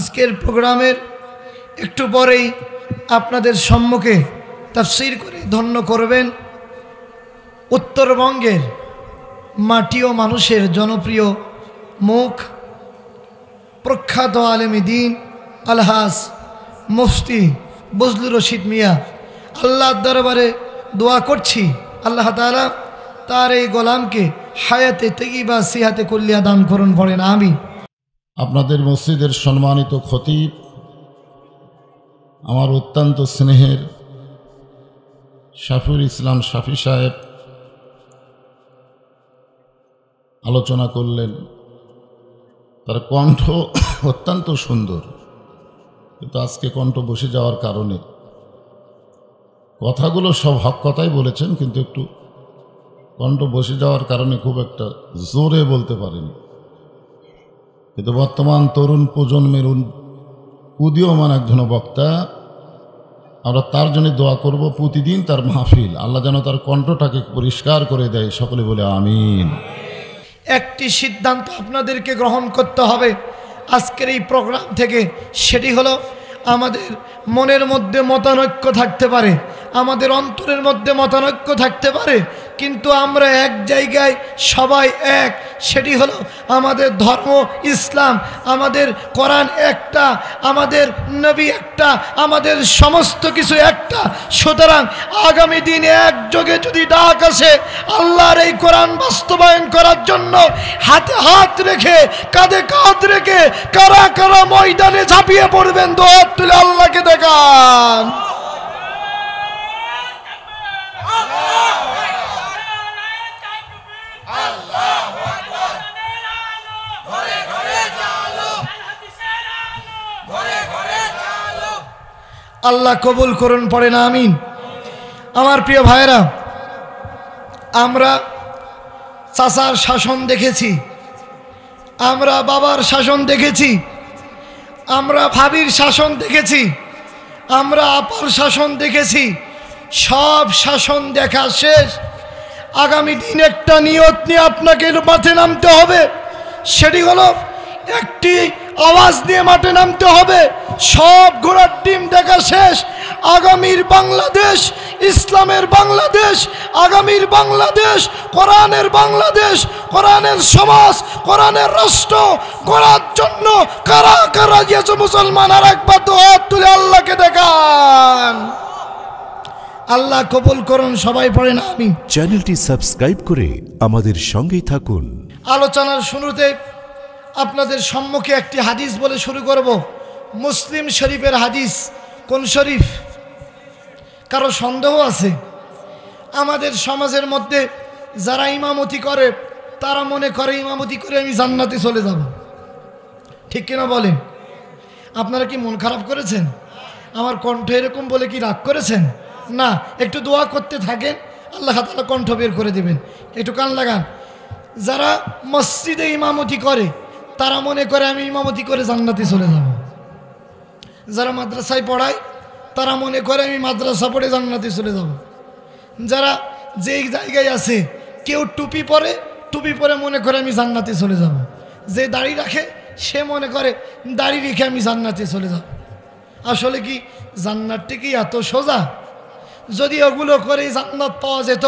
আজকের প্রোগ্রামের একটু পরেই আপনাদের সম্মুখে তাফসীর করে ধন্য করবেন উত্তরবঙ্গের মাটি ও মানুষের জনপ্রিয় মুখ প্রখ্যাত আলেমে দ্বীন আলহাজ মুফতি বজলুর রশিদ মিয়া। আল্লাহর দরবারে দোয়া করছি আল্লাহ তাআলা তার এই গোলামকে হায়াতে তৈয়্যিবা সিহাতে কুল্লিয়া দান করুন, পড়েন আমিন। আপনাদের মসজিদের সম্মানিত খতিব, আমার অত্যন্ত স্নেহের শাফিউল ইসলাম শাফি সাহেব আলোচনা করলেন। তার কণ্ঠ অত্যন্ত সুন্দর, কিন্তু আজকে কণ্ঠ বসে যাওয়ার কারণে কথাগুলো সব হক কথাই বলেছেন, কিন্তু একটু কণ্ঠ বসে যাওয়ার কারণে খুব একটা জোরে বলতে পারেনি। কিন্তু বর্তমান তরুণ প্রজন্মের উদীয়মান একজন বক্তা, আমরা তার জন্য দোয়া করব। প্রতিদিন তার মাহফিল আল্লাহ যেন তার কণ্ঠটাকে পরিষ্কার করে দেয়, সকলে বলে আমিন। একটি সিদ্ধান্ত আপনাদেরকে গ্রহণ করতে হবে আজকের এই প্রোগ্রাম থেকে, সেটি হলো আমাদের মনের মধ্যে মতানৈক্য থাকতে পারে, আমাদের অন্তরের মধ্যে মতানৈক্য থাকতে পারে, কিন্তু আমরা এক জায়গায় সবাই এক। সেটি হলো আমাদের ধর্ম ইসলাম, আমাদের কোরআন একটা, আমাদের নবী একটা, আমাদের সমস্ত কিছু একটা। সুতরাং আগামী দিনে একযোগে যদি ডাক আসে আল্লাহর এই কোরআন বাস্তবায়ন করার জন্য, হাতে হাত রেখে কাঁধে কাঁধ রেখে কারা কারা ময়দানে ঝাঁপিয়ে পড়বেন, দোয়া তুলে আল্লাহকে দেখান। আল্লাহ কবুল করুন, পড়েন আমিন। আমার প্রিয় ভাইরা, আমরা চাচার শাসন দেখেছি, আমরা বাবার শাসন দেখেছি, আমরা ভাবির শাসন দেখেছি, আমরা আপার শাসন দেখেছি। সব শাসন দেখা শেষ। আগামী দিন একটা নিয়ত নিয়ে আপনাকে মাঠে নামতে হবে, সেটি হলো একটি আওয়াজ নিয়ে মাঠে নামতে হবে। সব ঘোড়ার ডিম দেখা শেষ। আগামীর বাংলাদেশ ইসলামের বাংলাদেশ, আগামীর বাংলাদেশ কোরআনের বাংলাদেশ, কোরআনের সমাজ, কোরআনের রাষ্ট্র গড়ার জন্য কারা কারা গিয়েছে মুসলমান, আর একবার তো হাত তুলে আল্লাহকে দেখান। আল্লাহ কবুল করুন, সবাই পড়েন আমিন। চ্যানেলটি সাবস্ক্রাইব করে আমাদের সঙ্গেই থাকুন। আলোচনার শুরুতে আপনাদের সম্মুখে একটি হাদিস বলে শুরু করব। মুসলিম শরীফের হাদিস। কোন শরীফ? কারো সন্দেহ আছে? আমাদের সমাজের মধ্যে যারা ইমামতি করে তারা মনে করে ইমামতি করে আমি জান্নাতে চলে যাব, ঠিক কিনা বলেন? আপনারা কি মন খারাপ করেছেন? আমার কণ্ঠ এরকম বলে কি রাগ করেছেন? না, একটু দোয়া করতে থাকেন, আল্লাহ তাআলা কণ্ঠ বের করে দেবেন। একটু কান লাগান। যারা মসজিদে ইমামতি করে তারা মনে করে আমি ইমামতি করে জান্নাতে চলে যাব। যারা মাদ্রাসায় পড়ায় তারা মনে করে আমি মাদ্রাসা পড়ে জান্নাতে চলে যাব। যারা যেই জায়গায় আছে, কেউ টুপি পরে, টুপি পরে মনে করে আমি জান্নাতে চলে যাব। যে দাড়ি রাখে সে মনে করে দাড়ি রেখে আমি জান্নাতে চলে যাব। আসলে কি জান্নাতটি কি এত সোজা? যদি ওগুলো করে জান্নাত পাওয়া যেত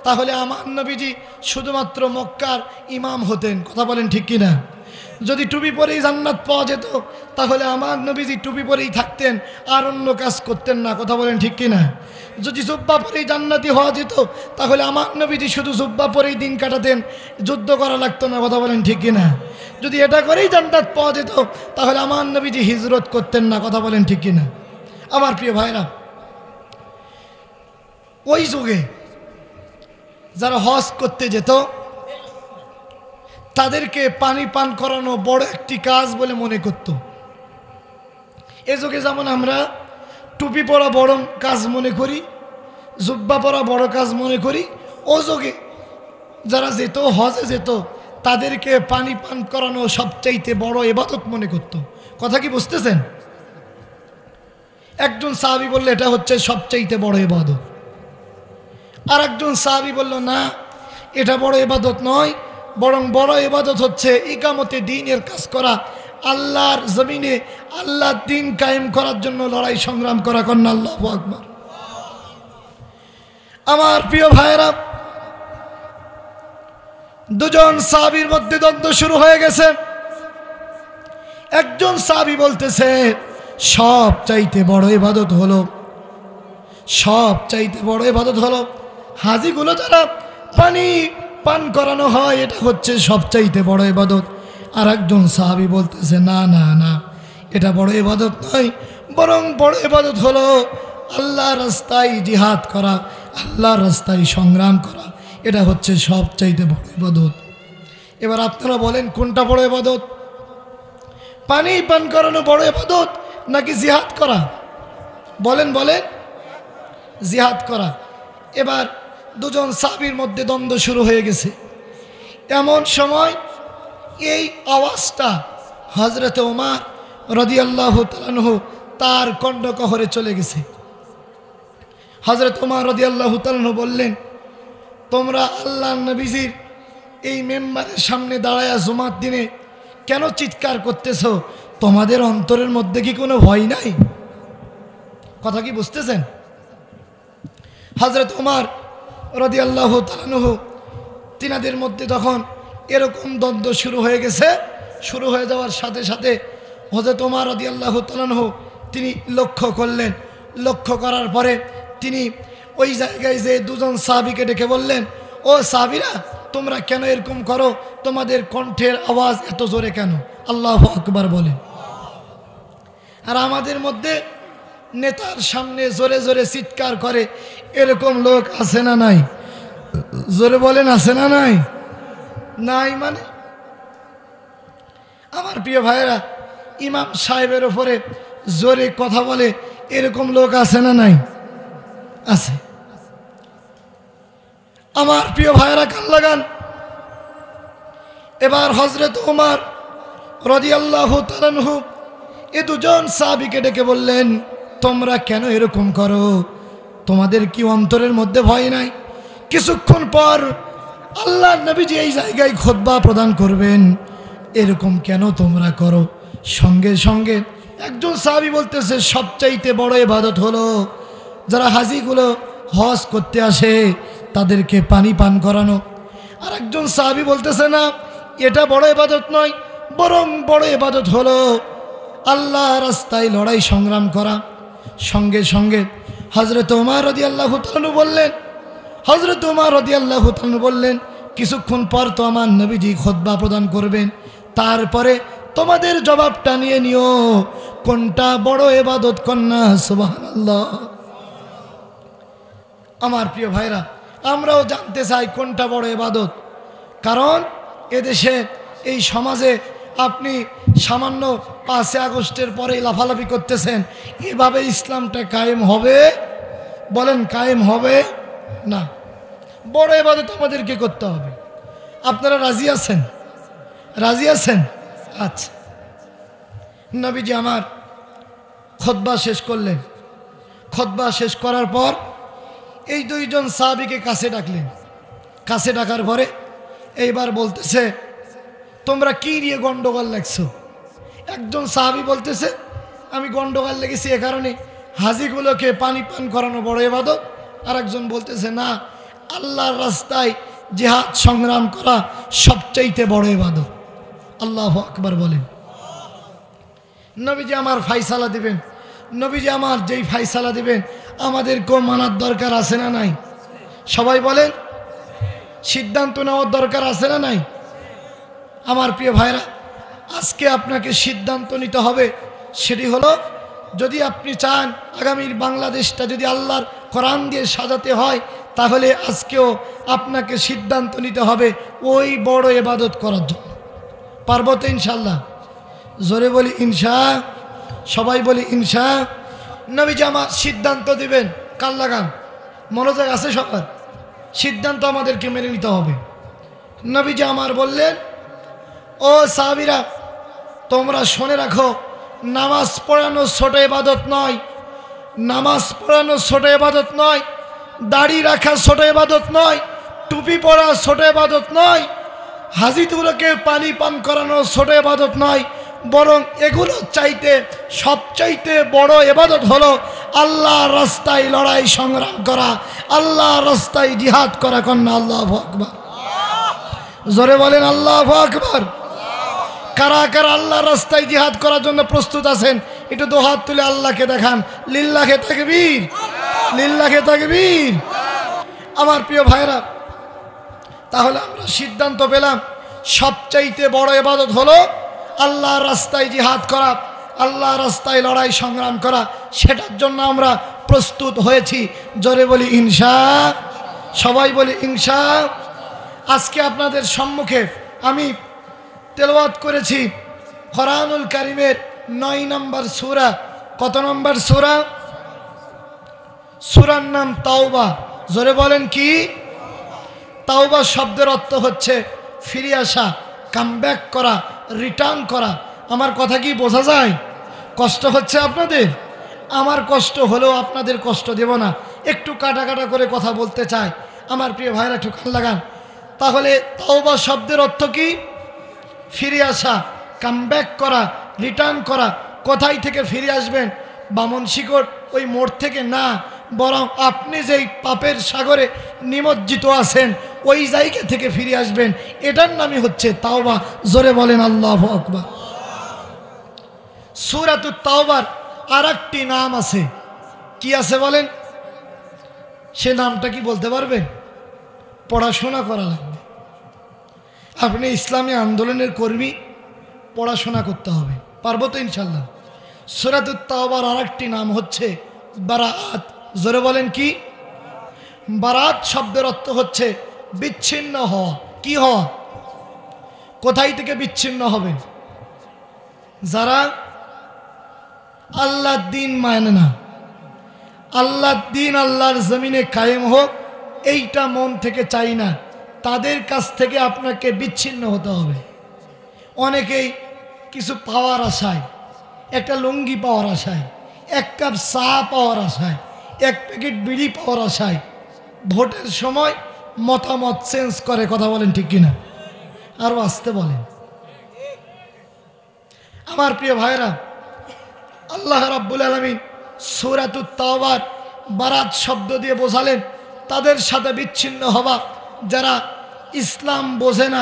তাহলে আমার নবীজি শুধুমাত্র মক্কার ইমাম হতেন, কথা বলেন ঠিক কিনা? যদি টুপি পরেই জান্নাত পাওয়া যেত তাহলে আমার নবীজি টুপি পরেই থাকতেন, আর অন্য কাজ করতেন না, কথা বলেন ঠিক কিনা? যদি জুব্বা পরেই জান্নাতি হওয়া যেত তাহলে আমার নবীজি শুধু জুব্বা পরেই দিন কাটাতেন, যুদ্ধ করা লাগতো না, কথা বলেন ঠিক কিনা? যদি এটা করেই জান্নাত পাওয়া যেত তাহলে আমার নবীজি হিজরত করতেন না, কথা বলেন ঠিক কিনা? আমার প্রিয় ভাইরা, ওই যুগে যারা হজ করতে যেত তাদেরকে পানি পান করানো বড় একটি কাজ বলে মনে করত। এ যুগে যেমন আমরা টুপি পরা বড় কাজ মনে করি, জুব্বা পরা বড় কাজ মনে করি, ও যুগে যারা যেত, হজে যেত, তাদেরকে পানি পান করানো সবচাইতে বড় ইবাদত মনে করত। কথা কি বুঝতেছেন? একজন সাহাবী বলল এটা হচ্ছে সবচাইতে বড় ইবাদত, আর একজন সাহাবী বলল না, এটা বড় ইবাদত নয়, বরং বড় ইবাদত হচ্ছে ইকামতে দ্বীনের কাজ করা, আল্লাহর জমিনে আল্লাহর দ্বীন কায়েম করার জন্য লড়াই সংগ্রাম করা। কন্যা আল্লাহু আকবার। আমার প্রিয় ভাইরা, দুজন সাহাবীর মধ্যে দ্বন্দ্ব শুরু হয়ে গেছে। একজন সাহাবী বলতেছে সব চাইতে বড় ইবাদত হলো, সব চাইতে বড় ইবাদত হলো হাজিগুলো যারা পানি পান করানো হয়, এটা হচ্ছে সব চাইতে বড় ইবাদত। আর একজন সাহাবী বলতেছে না না না, এটা বড় ইবাদত নয়, বরং বড় ইবাদত হলো আল্লাহর রাস্তায় জিহাদ করা, আল্লাহর রাস্তায় সংগ্রাম করা, এটা হচ্ছে সব চাইতে বড় ইবাদত। এবার আপনারা বলেন কোনটা বড় ইবাদত? পানি পান করানো বড় ইবাদত নাকি জিহাদ করা? বলেন বলেন। জিহাদ করা। এবার দুজন সাহাবীর মধ্যে দ্বন্দ্ব শুরু হয়ে গেছে। এমন সময় এই আওয়াজটা হযরত ওমর রাদিয়াল্লাহু তাআলা আনহু তার কণ্ঠকহরে চলে গেছে। হযরত ওমর রাদিয়াল্লাহু তাআলা আনহু বললেন, তোমরা আল্লাহর নবীজির এই মেম্বারের সামনে দাঁড়ায় জুমার দিনে কেন চিৎকার করতেছো? তোমাদের অন্তরের মধ্যে কি কোনো ভয় নাই? কথা কি বুঝতেছেন? হযরত ওমর রাদিয়াল্লাহু তাআলা আনহু তিনাদের মধ্যে তখন এরকম দ্বন্দ্ব শুরু হয়ে গেছে। শুরু হয়ে যাওয়ার সাথে সাথে হযরত ওমর রাদিয়াল্লাহু তাআলা আনহু তিনি লক্ষ্য করলেন। লক্ষ্য করার পরে তিনি ওই জায়গায় যে দুজন সাহাবীকে ডেকে বললেন, ও সাহাবীরা, তোমরা কেন এরকম করো? তোমাদের কণ্ঠের আওয়াজ এত জোরে কেন? আল্লাহু আকবার বলেন। আর আমাদের মধ্যে নেতার সামনে জোরে জোরে চিৎকার করে এরকম লোক আছে না নাই? জোরে বলেন, আছে না নাই? নাই মানে? আমার প্রিয় ভাইয়েরা, ইমাম সাহেবের ওপরে জোরে কথা বলে এরকম লোক আছে না নাই? আছে। আমার প্রিয় ভাইয়েরা কান লাগান। এবার হযরত ওমর রাদিয়াল্লাহু তাআলা আনহু এই দুজন সাহাবীকে ডেকে বললেন, তোমরা কেন এরকম করো? তোমাদের কি অন্তরের মধ্যে ভয় নাই? কিছুক্ষণ পর আল্লাহর নবীজি এই জায়গায় খুতবা প্রদান করবেন, এরকম কেন তোমরা করো? সঙ্গে সঙ্গে একজন সাহাবী বলতেছে, সবচাইতে বড় ইবাদত হলো যারা হাজিগুলো হজ করতে আসে তাদেরকে পানি পান করানো। আর একজন সাহাবী বলতেছে, না, এটা বড় ইবাদত নয়, বরং বড় ইবাদত হলো আল্লাহর রাস্তায় লড়াই সংগ্রাম করা। সঙ্গে সঙ্গে হযরত ওমর রাদিয়াল্লাহু তাআলা বললেন, হযরত ওমর রাদিয়াল্লাহু তাআলা বললেন, কিছুক্ষণ পর তো আমার নবীজি খুতবা প্রদান করবেন, তারপরে তোমাদের জবাবটা নিয়ে নিও কোনটা বড় ইবাদত। কন্যা সুবহানাল্লাহ। আমার প্রিয় ভাইরা, আমরাও জানতে চাই কোনটা বড় ইবাদত। কারণ এদেশে এই সমাজে আপনি সামান্য 5 আগস্টের পরে লাফালাফি করতেছেন, এভাবে ইসলামটা কায়েম হবে? বলেন, কায়েম হবে না। বড় ইবাদত আমাদেরকে করতে হবে। আপনারা রাজি আছেন? রাজি আছেন? আচ্ছা। নবীজি আমার খুতবা শেষ করলেন। খুতবা শেষ করার পর এই দুইজন সাহাবীকে কাছে ডাকলেন। কাছে ডাকার পরে এইবার বলতেছে, তোমরা কি নিয়ে গন্ডগোল লাগছো? একজন সাহাবী বলতেছে, আমি গন্ডগোল লেগেছি এ কারণে হাজিগুলোকে পানি পান করানো বড় ইবাদত। আর একজন বলতেছে, না, আল্লাহর রাস্তায় জিহাদ সংগ্রাম করা সবচাইতে বড় ইবাদত। আল্লাহু আকবার বলেন। নবীজি আমার ফায়সালা দিবেন। নবীজি আমার যেই ফায়সালা দিবেন আমাদেরকেও মানার দরকার আছে না নাই? সবাই বলেন, সিদ্ধান্ত নেওয়ার দরকার আছে না নাই? আমার প্রিয় ভাইরা, আজকে আপনাকে সিদ্ধান্ত নিতে হবে। সেটি হলো, যদি আপনি চান আগামীর বাংলাদেশটা যদি আল্লাহর কোরআন দিয়ে সাজাতে হয়, তাহলে আজকেও আপনাকে সিদ্ধান্ত নিতে হবে ওই বড় ইবাদত করার জন্য। পারবো তো ইনশাআল্লাহ? জোরে বলি ইনশা। সবাই বলি ইনশা। নবীজি আমার সিদ্ধান্ত দিবেন। কান লাগান, মনোযোগ আছে সবার? সিদ্ধান্ত আমাদেরকে মেনে নিতে হবে। নবীজি আমার বললেন, ও সাহাবীরা, তোমরা শুনে রাখো, নামাজ পড়ানো ছোট ইবাদত নয়, নামাজ পড়ানো ছোট ইবাদত নয়, দাড়ি রাখা ছোট ইবাদত নয়, টুপি পরা ছোট ইবাদত নয়, হাজিগুলোকে পানি পান করানো ছোট ইবাদত নয়, বরং এগুলো চাইতে সবচাইতে বড় ইবাদত হলো আল্লাহর রাস্তায় লড়াই সংগ্রাম করা, আল্লাহর রাস্তায় জিহাদ করা। কন্যা আল্লাহু আকবার, জোরে বলেন আল্লাহু আকবার। কারা কারা আল্লাহর রাস্তায় জিহাদ করার জন্য প্রস্তুত আছেন? একটু দু হাত তুলে আল্লাহকে দেখান। লিল্লাহে তাকবীর, লিল্লাহে তাকবীর। আমার প্রিয় ভাইরা, তাহলে আমরা সিদ্ধান্ত পেলাম সবচাইতে বড় ইবাদত হলো আল্লাহর রাস্তায় জিহাদ করা, আল্লাহর রাস্তায় লড়াই সংগ্রাম করা। সেটার জন্য আমরা প্রস্তুত হয়েছি। জোরে বলি ইনশাআল্লাহ, সবাই বলি ইনশাআল্লাহ। আজকে আপনাদের সম্মুখে আমি তেলাওয়াত করেছি কোরআনুল কারীমের 9 নম্বর সূরা। কত নম্বর সূরা? সূরার নাম তাওবা। জোরে বলেন কি? তাওবা শব্দের অর্থ হচ্ছে ফিরে আসা, কামব্যাক করা, রিটার্ন করা। আমার কথা কি বোঝা যায়? কষ্ট হচ্ছে আপনাদের? আমার কষ্ট হলেও আপনাদের কষ্ট দেব না, একটু কাটা কাটা করে কথা বলতে চাই। আমার প্রিয় ভাইরা একটু কান লাগান। তাহলে তাওবা শব্দের অর্থ কি? ফিরে আসা, কামব্যাক করা, রিটার্ন করা। কোথায় থেকে ফিরে আসবেন? বামন শিকড় ওই মোড় থেকে না, বরং আপনি যেই পাপের সাগরে নিমজ্জিত আছেন ওই জায়গা থেকে ফিরে আসবেন। এটার নামই হচ্ছে তাওবা। জোরে বলেন আল্লাহু আকবার। সূরাতুত তাওবার আরেকটি নাম আছে। কি আছে বলেন? সে নামটা কি বলতে পারবেন? পড়াশোনা করা লাগবে। আপনি ইসলামী আন্দোলনের কর্মী, পড়াশোনা করতে হবে। পারবো তো ইনশাল্লাহ? সূরাতুত তাওবার আরেকটি নাম হচ্ছে বারাআত। জোরে বলেন কি? বারাআত শব্দের অর্থ হচ্ছে বিচ্ছিন্ন হওয়া। কি হওয়া? কোথায় থেকে বিচ্ছিন্ন হবেন? যারা আল্লাহর দ্বীন মানে না, আল্লাহর দ্বীন আল্লাহর জমিনে কায়েম হোক এইটা মন থেকে চাই না, তাদের কাছ থেকে আপনাকে বিচ্ছিন্ন হতে হবে। অনেকেই কিছু পাওয়ার আশায়, একটা লুঙ্গি পাওয়ার আশায়, এক কাপ চা পাওয়ার আশায়, এক প্যাকেট বিড়ি পাওয়ার আশায় ভোটের সময় মতামত চেঞ্জ করে। কথা বলেন ঠিক কিনা? আরও আসতে বলেন। আমার প্রিয় ভাইরা, আল্লাহ রাব্বুল আলামিন সূরাতুত তাওবার বারাত শব্দ দিয়ে বোঝালেন তাদের সাথে বিচ্ছিন্ন হওয়া, যারা ইসলাম বোঝে না,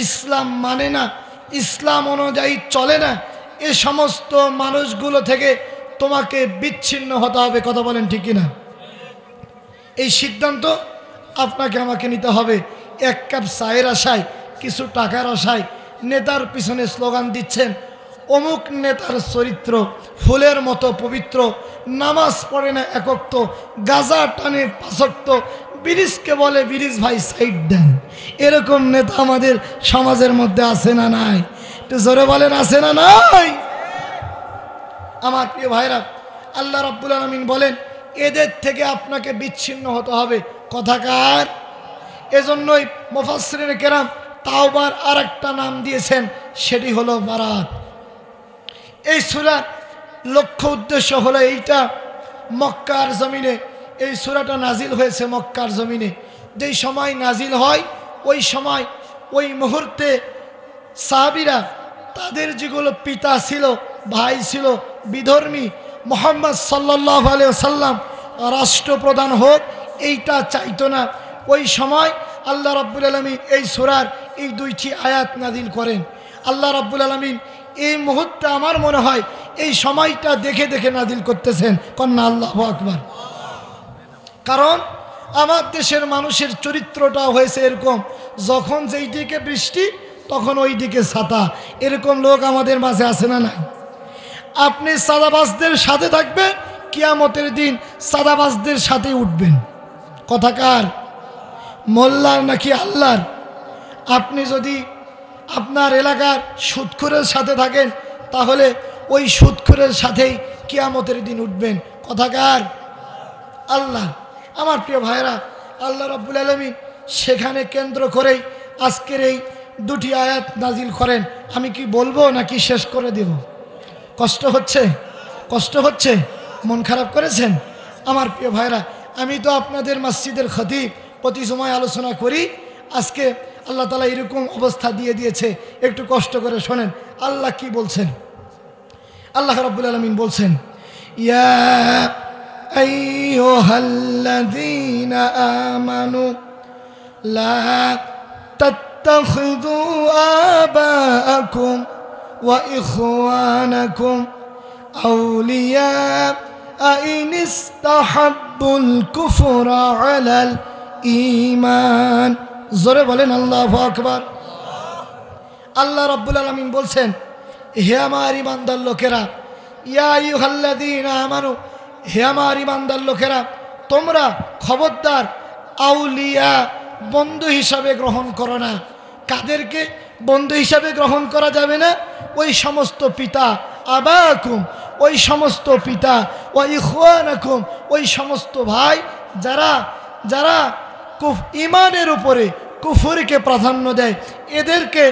ইসলাম মানে না, ইসলাম অনুযায়ী চলে না, এ সমস্ত মানুষগুলো থেকে তোমাকে বিচ্ছিন্ন হতে হবে। কথা বলেন ঠিক কিনা? এই সিদ্ধান্ত আপনাকে আমাকে নিতে হবে। এক কাপ চায়ের আশায়, কিছু টাকার আশায় নেতার পিছনে স্লোগান দিচ্ছেন, অমুক নেতার চরিত্র ফুলের মতো পবিত্র, নামাজ পড়ে না একক্ত, গাজা টানে পাঁচক্ত, ব্রিজকে বলে ব্রিজ ভাই সাইড দেন। এরকম নেতা আমাদের সমাজের মধ্যে আছে না নাই? একটু জোরে বলেন, আছে না নাই? আমার প্রিয় ভাইরা, আল্লাহ রাব্বুল আলামিন বলেন এদের থেকে আপনাকে বিচ্ছিন্ন হতে হবে। কথাকার? এজন্যই মুফাসসিরিনে কেরাম তাওবার আরেকটা নাম দিয়েছেন, সেটি হলো বারাত। এই সূরার লক্ষ্য উদ্দেশ্য হলো এইটা, মক্কার জমিনে এই সূরাটা নাজিল হয়েছে। মক্কার জমিনে যেই সময় নাজিল হয় ওই সময় ওই মুহূর্তে সাহাবীরা তাদের যেগুলো পিতা ছিল, ভাই ছিল বিধর্মী, মুহাম্মদ সাল্লাল্লাহু আলাইহি ওয়াসাল্লাম রাষ্ট্রপ্রধান হোক এইটা চাইতো না। ওই সময় আল্লাহ রাব্বুল আলামিন এই সূরার এই দুইটি আয়াত নাজিল করেন। আল্লাহ রাব্বুল আলামিন এই মুহূর্তে আমার মনে হয় এই সময়টা দেখে দেখে নাজিল করতেছেন। কন্যা আল্লাহু আকবার। কারণ আমার দেশের মানুষের চরিত্রটা হয়েছে এরকম, যখন যেই দিকে বৃষ্টি তখন ওই দিকে ছাতা। এরকম লোক আমাদের মাঝে আছে না নাই? আপনি সাদাবাজদের সাথে থাকবেন, কিয়ামতের দিন সাদাবাজদের সাথে উঠবেন। কথাকার? মোল্লার নাকি আল্লাহর? আপনি যদি আপনার এলাকার সুদখোরের সাথে থাকেন তাহলে ওই সুদখোরের সাথেই কিয়ামতের দিন উঠবেন। কথাকার? আল্লাহ। আমার প্রিয় ভাইরা, আল্লাহ রাব্বুল আলামিন সেখানে কেন্দ্র করেই আজকের এই দুটি আয়াত নাজিল করেন। আমি কি বলবো নাকি শেষ করে দেব? কষ্ট হচ্ছে? কষ্ট হচ্ছে? মন খারাপ করেছেন? আমার প্রিয় ভাইরা, আমি তো আপনাদের মসজিদের খতিব, প্রতি সময় আলোচনা করি। আজকে আল্লাহ তাআলা এরকম অবস্থা দিয়ে দিয়েছে, একটু কষ্ট করে শোনেন। আল্লাহ কি বলছেন? আল্লাহ রাব্বুল আলামিন বলছেন, ইয়া আইয়ুহাল্লাযীনা আমানু লা তাত্তাখিযু আবাআকুম ওয়া ইখওয়ানাকুম আউলিয়া ইন ইসতাহাব্বুল কুফরা আলাল ঈমান। জোরে বলেন আল্লাহু আকবার। আল্লাহ রাব্বুল আলামিন বলছেন, হে আমার ঈমানদার লোকেরা, ইয়া আইয়ুহাল্লাযীনা আমানু, হে আমার ঈমানদার লোকেরা, তোমরা খবরদার আউলিয়া বন্ধু হিসাবে গ্রহণ করো না। কাদেরকে বন্ধু হিসাবে গ্রহণ করা যাবে না? ওই সমস্ত পিতা, আবাকুম, ওই সমস্ত পিতা, ওয়া ইখওয়ানাকুম, ওই সমস্ত ভাই যারা যারা ঈমানের উপরে কুফরকে প্রাধান্য দেয়, এদেরকে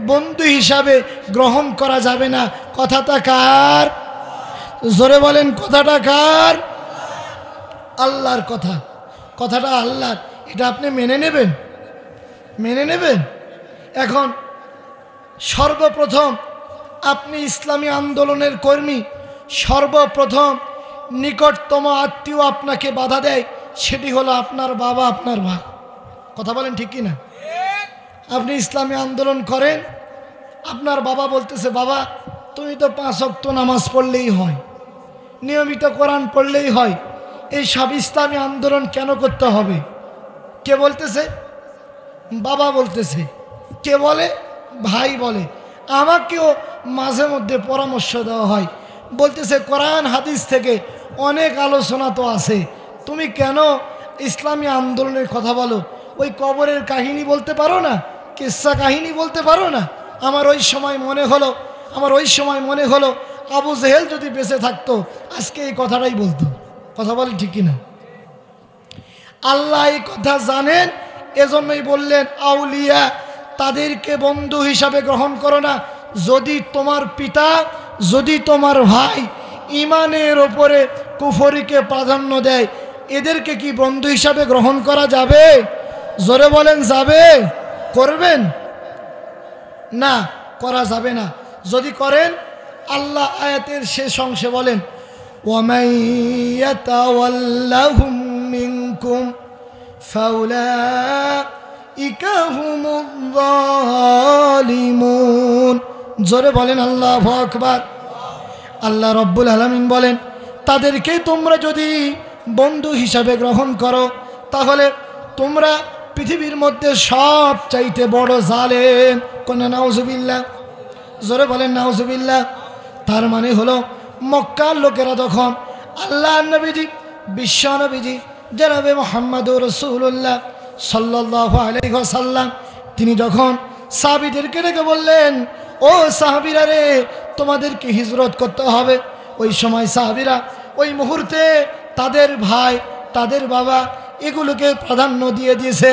বন্ধু হিসাবে গ্রহণ করা যাবে না। কথাটা কার? জোরে বলেন, কথাটা কার? আল্লাহর কথা। কথাটা আল্লাহর। এটা আপনি মেনে নেবেন? মেনে নেবেন? এখন সর্বপ্রথম আপনি ইসলামী আন্দোলনের কর্মী, সর্বপ্রথম নিকটতম আত্মীয় আপনাকে বাধা দেয়, সেটি হলো আপনার বাবা, আপনার ভাই। কথা বলেন ঠিক কি না? আপনি ইসলামী আন্দোলন করেন, আপনার বাবা বলতেছে, বাবা তুমি তো 5 ওয়াক্ত নামাজ পড়লেই হয়, নিয়মিত কোরআন পড়লেই হয়, এই সব ইসলামী আন্দোলন কেন করতে হবে? কে বলতেছে? বাবা বলতেছে। কে বলে? ভাই বলে। আমাকেও মাঝে মধ্যে পরামর্শ দেওয়া হয়, বলতেছে কোরআন হাদিস থেকে অনেক আলোচনা তো আছে, তুমি কেন ইসলামী আন্দোলনের কথা বলো? ওই কবরের কাহিনী বলতে পারো না? কিস্সা কাহিনী বলতে পারো না? আমার ওই সময় মনে হলো আবু জেহেল যদি বেঁচে থাকতো আজকে এই কথাটাই বলতো। কথা বলেন ঠিক কিনা? আল্লাহ এই কথা জানেন, এজন্যই বললেন আউলিয়া তাদেরকে বন্ধু হিসাবে গ্রহণ করো না। যদি তোমার পিতা, যদি তোমার ভাই ঈমানের ওপরে কুফরিকে প্রাধান্য দেয়, এদেরকে কি বন্ধু হিসাবে গ্রহণ করা যাবে? জোরে বলেন, যাবে? করবেন না? করা যাবে না। যদি করেন, আল্লাহ আয়াতের শেষ অংশে বলেন, ওয়ামান ইয়াতাওয়াল্লাহুম মিনকুম ফাউলাইকা হুমুয যালিমুন। জোরে বলেন আল্লাহু আকবার। আল্লাহ রাব্বুল আলামিন বলেন, তাদেরকে তোমরা যদি বন্ধু হিসাবে গ্রহণ করো, তাহলে তোমরা পৃথিবীর মধ্যে সব চাইতে বড় জালেম। কোন নাউজুবিল্লাহ? জোরে বলেন নাউজুবিল্লাহ। তার মানে হলো মক্কার লোকেরা তখন আল্লাহ নবীজি, বিশ্ব নবীজি জনাবে মুহাম্মদুর রাসূলুল্লাহ সাল্লাল্লাহু আলাইহি ওয়াসাল্লাম, তিনি যখন সাহাবীদেরকে ডেকে বললেন, ও সাহাবীরা রে, তোমাদেরকে হিজরত করতে হবে। ওই সময় সাহাবীরা ওই মুহূর্তে তাদের ভাই, তাদের বাবা, এগুলোকে প্রাধান্য দিয়ে দিয়েছে।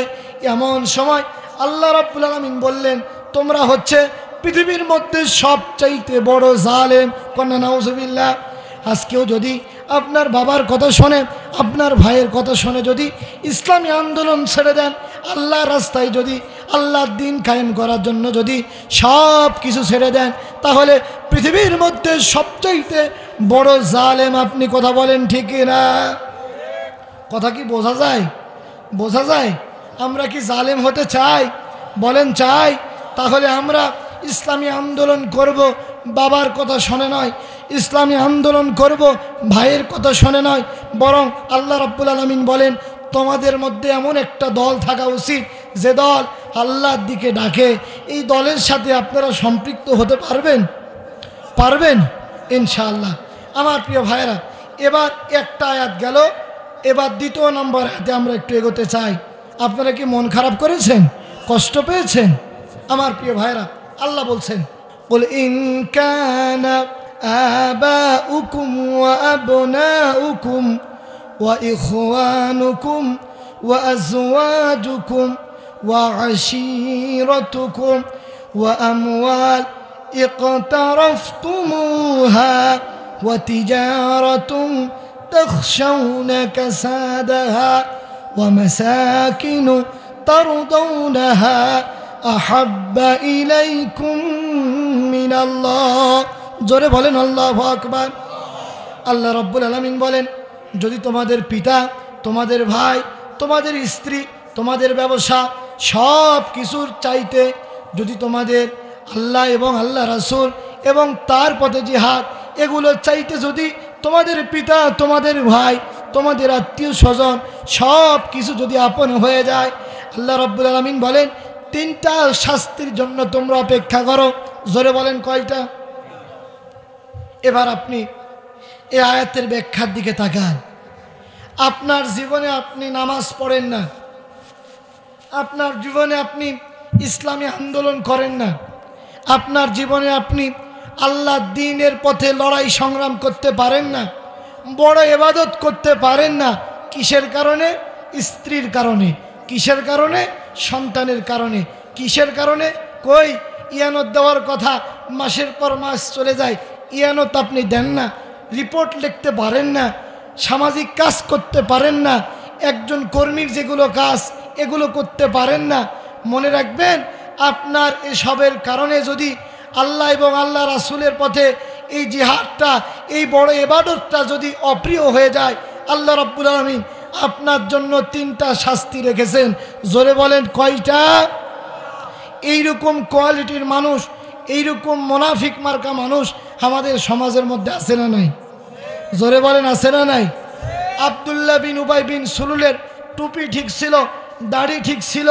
এমন সময় আল্লাহ রাব্বুল আলামিন বললেন, তোমরা হচ্ছে পৃথিবীর মধ্যে সবচাইতে বড় জালেম। কন্যা নাউজুবিল্লাহ। আজকেও যদি আপনার বাবার কথা শোনে, আপনার ভাইয়ের কথা শোনে, যদি ইসলামী আন্দোলন ছেড়ে দেন, আল্লাহর রাস্তায় যদি আল্লাহর দ্বীন কায়েম করার জন্য যদি সব কিছু ছেড়ে দেন, তাহলে পৃথিবীর মধ্যে সবচাইতে বড় জালেম আপনি। কথা বলেন ঠিক না? কথা কি বোঝা যায়? বোঝা যায়? আমরা কি জালেম হতে চাই? বলেন চাই? তাহলে আমরা ইসলামী আন্দোলন করব, বাবার কথা শোনে নয়। ইসলামী আন্দোলন করব, ভাইয়ের কথা শোনে নয়। বরং আল্লাহ রাব্বুল আলামিন বলেন, তোমাদের মধ্যে এমন একটা দল থাকা উচিত যে দল আল্লাহর দিকে ডাকে। এই দলের সাথে আপনারা সম্পৃক্ত হতে পারবেন? পারবেন ইনশাআল্লাহ। আমার প্রিয় ভাইয়েরা, এবার একটা আয়াত গেল, এবার দ্বিতীয় নম্বর আয়াতে আমরা একটু এগোতে চাই। আপনারা কি মন খারাপ করেছেন? কষ্ট পেয়েছেন? আমার প্রিয় ভাইয়েরা, আল্লাহ বলছেন, বল ইন কানা আবাউকুম ওয়া আবনাউকুম ওয়া ইখওয়ানুকুম ওয়া আজওয়াজুকুম ওয়া আশীরাতুকুম ওয়া আমওয়াল اقترفتموها وتجارة تخشون كسادها ومساكن ترضونها أحب إليكم من আল্লাহ, জোরে বলেন আল্লাহু আকবার। আল্লাহ রাব্বুল আলামিন বলেন, যদি তোমাদের পিতা, তোমাদের ভাই, তোমাদের স্ত্রী, তোমাদের ব্যবসা সব কিছুর চাইতে যদি তোমাদের আল্লাহ এবং আল্লাহ রাসূল এবং তার পথে জিহাদ এগুলোর চাইতে যদি তোমাদের পিতা, তোমাদের ভাই, তোমাদের আত্মীয় স্বজন সব কিছু যদি আপন হয়ে যায়, আল্লাহ রাব্বুল আলামিন বলেন তিনটা শাস্তির জন্য তোমরা অপেক্ষা করো। জোরে বলেন কয়টা? এবার আপনি এই আয়াতের ব্যাখ্যার দিকে তাকান। আপনার জীবনে আপনি নামাজ পড়েন না, আপনার জীবনে আপনি ইসলামী আন্দোলন করেন না, আপনার জীবনে আপনি আল্লাহর দ্বীনের পথে লড়াই সংগ্রাম করতে পারেন না, বড় ইবাদত করতে পারেন না। কিসের কারণে? স্ত্রীর কারণে। কিসের কারণে? সন্তানের কারণে। কিসের কারণে? কই ইয়ানত দেওয়ার কথা, মাসের পর মাস চলে যায়, ইয়ানত আপনি দেন না, রিপোর্ট লিখতে পারেন না, সামাজিক কাজ করতে পারেন না, একজন কর্মীর যেগুলো কাজ এগুলো করতে পারেন না। মনে রাখবেন, আপনার এসবের কারণে যদি আল্লাহ এবং আল্লাহ রাসূলের পথে এই জিহাদটা, এই বড় ইবাদতটা যদি অপ্রিয় হয়ে যায়, আল্লাহ রাব্বুল আলামিন আপনার জন্য তিনটা শাস্তি রেখেছেন। জোরে বলেন কয়টা? এইরকম কোয়ালিটির মানুষ, এইরকম মুনাফিক মার্কা মানুষ আমাদের সমাজের মধ্যে আছে না নাই? জোরে বলেন আছে না নাই? আব্দুল্লাহ বিন উবাই বিন সুলুলের টুপি ঠিক ছিল, দাড়ি ঠিক ছিল,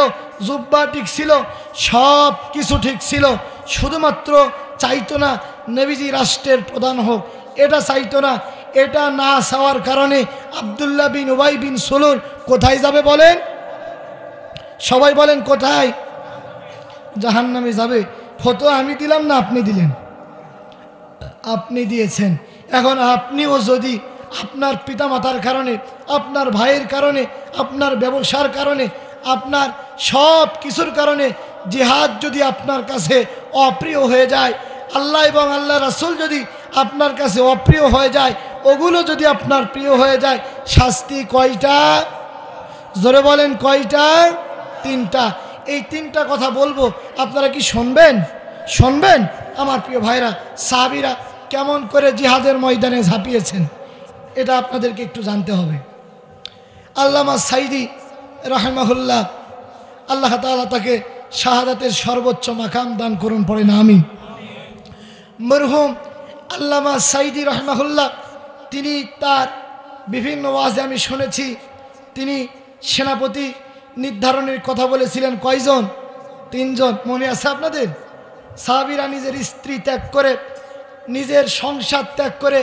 জুব্বা ঠিক ছিল, সব কিছু ঠিক ছিল, শুধুমাত্র চাইতো না নবীজি রাষ্ট্রের প্রধান হোক, এটা চাইতো না। এটা না চাওয়ার কারণে আব্দুল্লাহ বিন উবাই বিন সুলুল কোথায় যাবে বলেন? সবাই বলেন কোথায়? জাহান্নামে যাবে। ফতোয়া আমি দিলাম না আপনি দিলেন? আপনি দিয়েছেন। এখন আপনিও যদি আপনার পিতামাতার কারণে, আপনার ভাইয়ের কারণে, আপনার ব্যবসার কারণে, আপনার সব কিছুর কারণে জিহাদ যদি আপনার কাছে অপ্রিয় হয়ে যায়, আল্লাহ এবং আল্লাহ রাসূল যদি আপনার কাছে অপ্রিয় হয়ে যায়, ওগুলো যদি আপনার প্রিয় হয়ে যায়, শাস্তি কয়টা? জোরে বলেন কয়টা? তিনটা। এই তিনটা কথা বলবো, আপনারা কি শুনবেন? শুনবেন? আমার প্রিয় ভাইরা, সাহাবীরা কেমন করে জিহাদের ময়দানে ঝাঁপিয়েছেন এটা আপনাদেরকে একটু জানতে হবে। আল্লামা সাইদি রাহিমাহুল্লাহ, আল্লাহ তাআলা তাকে শাহাদাতের সর্বোচ্চ মাকাম দান করুন, পড়েন আমিন। মরহুম আল্লামা সাইদি রাহিমাহুল্লাহ তিনি তার বিভিন্ন ওয়াজে আমি শুনেছি, তিনি সেনাপতি নির্ধারণের কথা বলেছিলেন। কয়জন? 3 জন। মনে আছে আপনাদের? সাহাবীরা নিজের স্ত্রী ত্যাগ করে, নিজের সংসার ত্যাগ করে,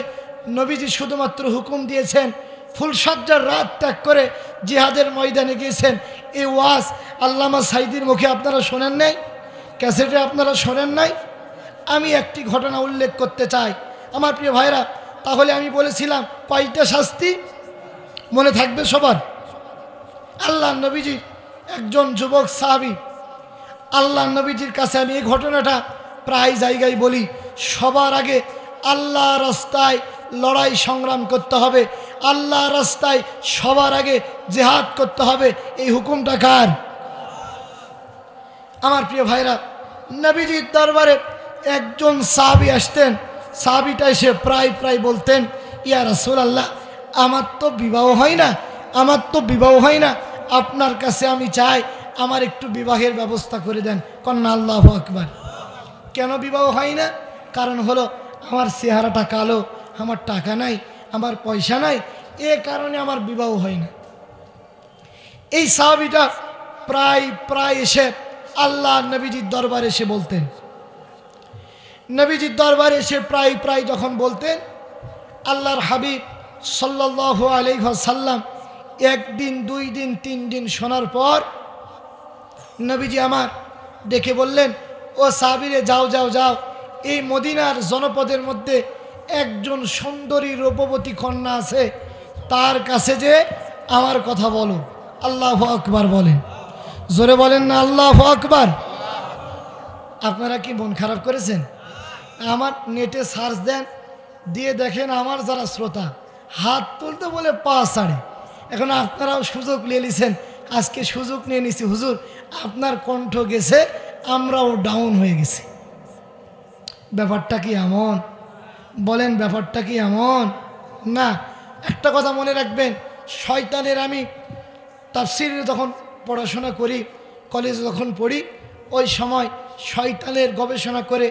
নবীজি শুধুমাত্র হুকুম দিয়েছেন, ফুলসজ্জার রাত ত্যাগ করে জিহাদের ময়দানে গিয়েছেন। এই ওয়াজ আল্লামা সাইদির মুখে আপনারা শোনেন নাই? ক্যাসেটে আপনারা শোনেন নাই? আমি একটি ঘটনা উল্লেখ করতে চাই আমার প্রিয় ভাইরা। তাহলে আমি বলেছিলাম কয়টা শাস্তি মনে থাকবে সবার? আল্লাহ নবীজির একজন যুবক সাহাবী, আল্লাহ নবীজির কাছে আমি এই ঘটনাটা প্রায় জায়গায় বলি, সবার আগে আল্লাহ রাস্তায় লড়াই সংগ্রাম করতে হবে, আল্লাহ রাস্তায় সবার আগে জিহাদ করতে হবে। এই হুকুমটা কার? আমার প্রিয় ভাইরা, নবীজির দরবারে একজন সাহাবী আসতেন। সাহাবীটা এসে প্রায় বলতেন, ইয়া রাসূলুল্লাহ, আমার তো বিবাহ হয় না, আমার তো বিবাহ হয় না, আপনার কাছে আমি চাই আমার একটু বিবাহের ব্যবস্থা করে দেন। কন্যা আল্লাহু আকবার। কেন বিবাহ হয় না? কারণ হলো আমার চেহারাটা কালো, আমার টাকা নাই, আমার পয়সা নাই, এ কারণে আমার বিবাহ হয় না। এই সাহাবীটা প্রায় এসে আল্লাহ নবীজির দরবারে এসে বলতেন। নবীজির দরবারে এসে প্রায় যখন বলতেন, আল্লাহর হাবিব সাল্লাল্লাহু আলাইহি ওয়াসাল্লাম 1 দিন 2 দিন 3 দিন শোনার পর নবীজি আমার ডেকে বললেন, ও সাহাবীরে যাও, এই মদিনার জনপদের মধ্যে একজন সুন্দরী রূপবতী কন্যা আছে, তার কাছে যে আমার কথা বলো। আল্লাহু আকবার বলেন, জোরে বলেন না আল্লাহু আকবার। আপনারা কি মন খারাপ করেছেন? আমার নেটে সার্চ দেন, দিয়ে দেখেন আমার যারা শ্রোতা হাত তুলতে বলে পা ছাড়ে। এখন আপনারাও সুযোগ নিয়ে নিছেন, আজকে সুযোগ নিয়ে নিছি হুজুর, আপনার কণ্ঠ গেছে, আমরাও ডাউন হয়ে গেছি। ব্যাপারটা কি এমন? বলেন ব্যাপারটা কি এমন? না। একটা কথা মনে রাখবেন, শয়তানের, আমি তাফসীরে যখন পড়াশোনা করি, কলেজে যখন পড়ি, ওই সময় শয়তানের গবেষণা করে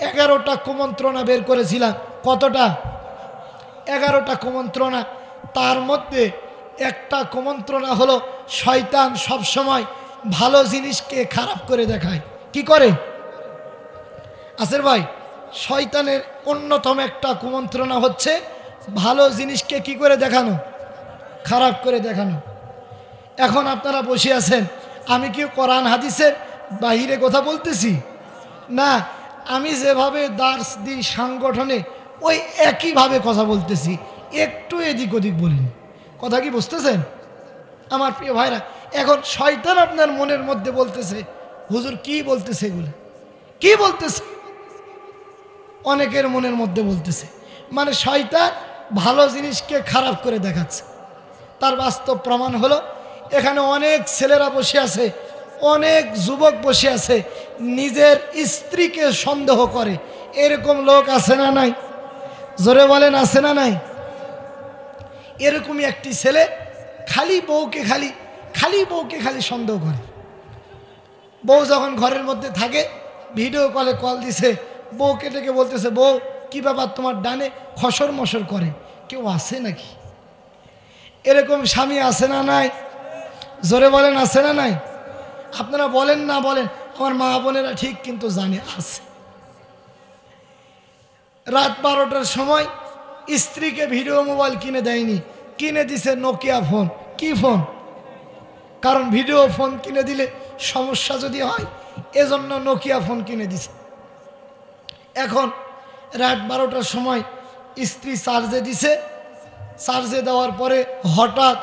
11টা কুমন্ত্রণা বের করেছিলাম। কতটা? 11টা কুমন্ত্রণা। তার মধ্যে একটা কুমন্ত্রণা হলো শয়তান সবসময় ভালো জিনিসকে খারাপ করে দেখায়। কি করে আসের ভাই? শয়তানের অন্যতম একটা কুমন্ত্রণা হচ্ছে ভালো জিনিসকে কি করে দেখানো? খারাপ করে দেখানো। এখন আপনারা বসে আছেন, আমি কি কোরআন হাদিসের বাহিরে কথা বলতেছি? না, আমি যেভাবে দার্স দিই সাংগঠনে, ওই একইভাবে কথা বলতেছি, একটু এদিক ওদিক বলিনি। কথা কি বুঝতেছেন আমার প্রিয় ভাইরা? এখন শয়তান আপনার মনের মধ্যে বলতেছে, হুজুর কি বলতেছে এগুলো? কি বলতেছে? অনেকের মনের মধ্যে বলতেছে, মানে শয়তান ভালো জিনিসকে খারাপ করে দেখাচ্ছে। তার বাস্তব প্রমাণ হলো, এখানে অনেক ছেলেরা বসে আছে, অনেক যুবক বসে আছে, নিজের স্ত্রীকে সন্দেহ করে। এরকম লোক আছে না নাই? জোরে বলেন, আছে না নাই? এরকমই একটি ছেলে খালি বউকে খালি সন্দেহ করে। বউ যখন ঘরের মধ্যে থাকে, ভিডিও কলে কল দিছে, বউকে ডেকে বলতেছে, বউ কি ব্যাপার, তোমার ডানে খসর মসর করে, কেউ আছে নাকি? এরকম স্বামী আছে না নাই? জোরে বলেন, আছে না নাই? আপনারা বলেন না বলেন, আমার মা বোনেরা ঠিক কিন্তু জানে আছে। রাত 12টার সময় স্ত্রীকে ভিডিও মোবাইল কিনে দেয়নি, কিনে দিছে নোকিয়া ফোন। কি ফোন? কারণ ভিডিও ফোন কিনে দিলে সমস্যা যদি হয়, এজন্য নোকিয়া ফোন কিনে দিছে। এখন রাত 12টার সময় স্ত্রী চার্জে দিছে, চার্জে দেওয়ার পরে হঠাৎ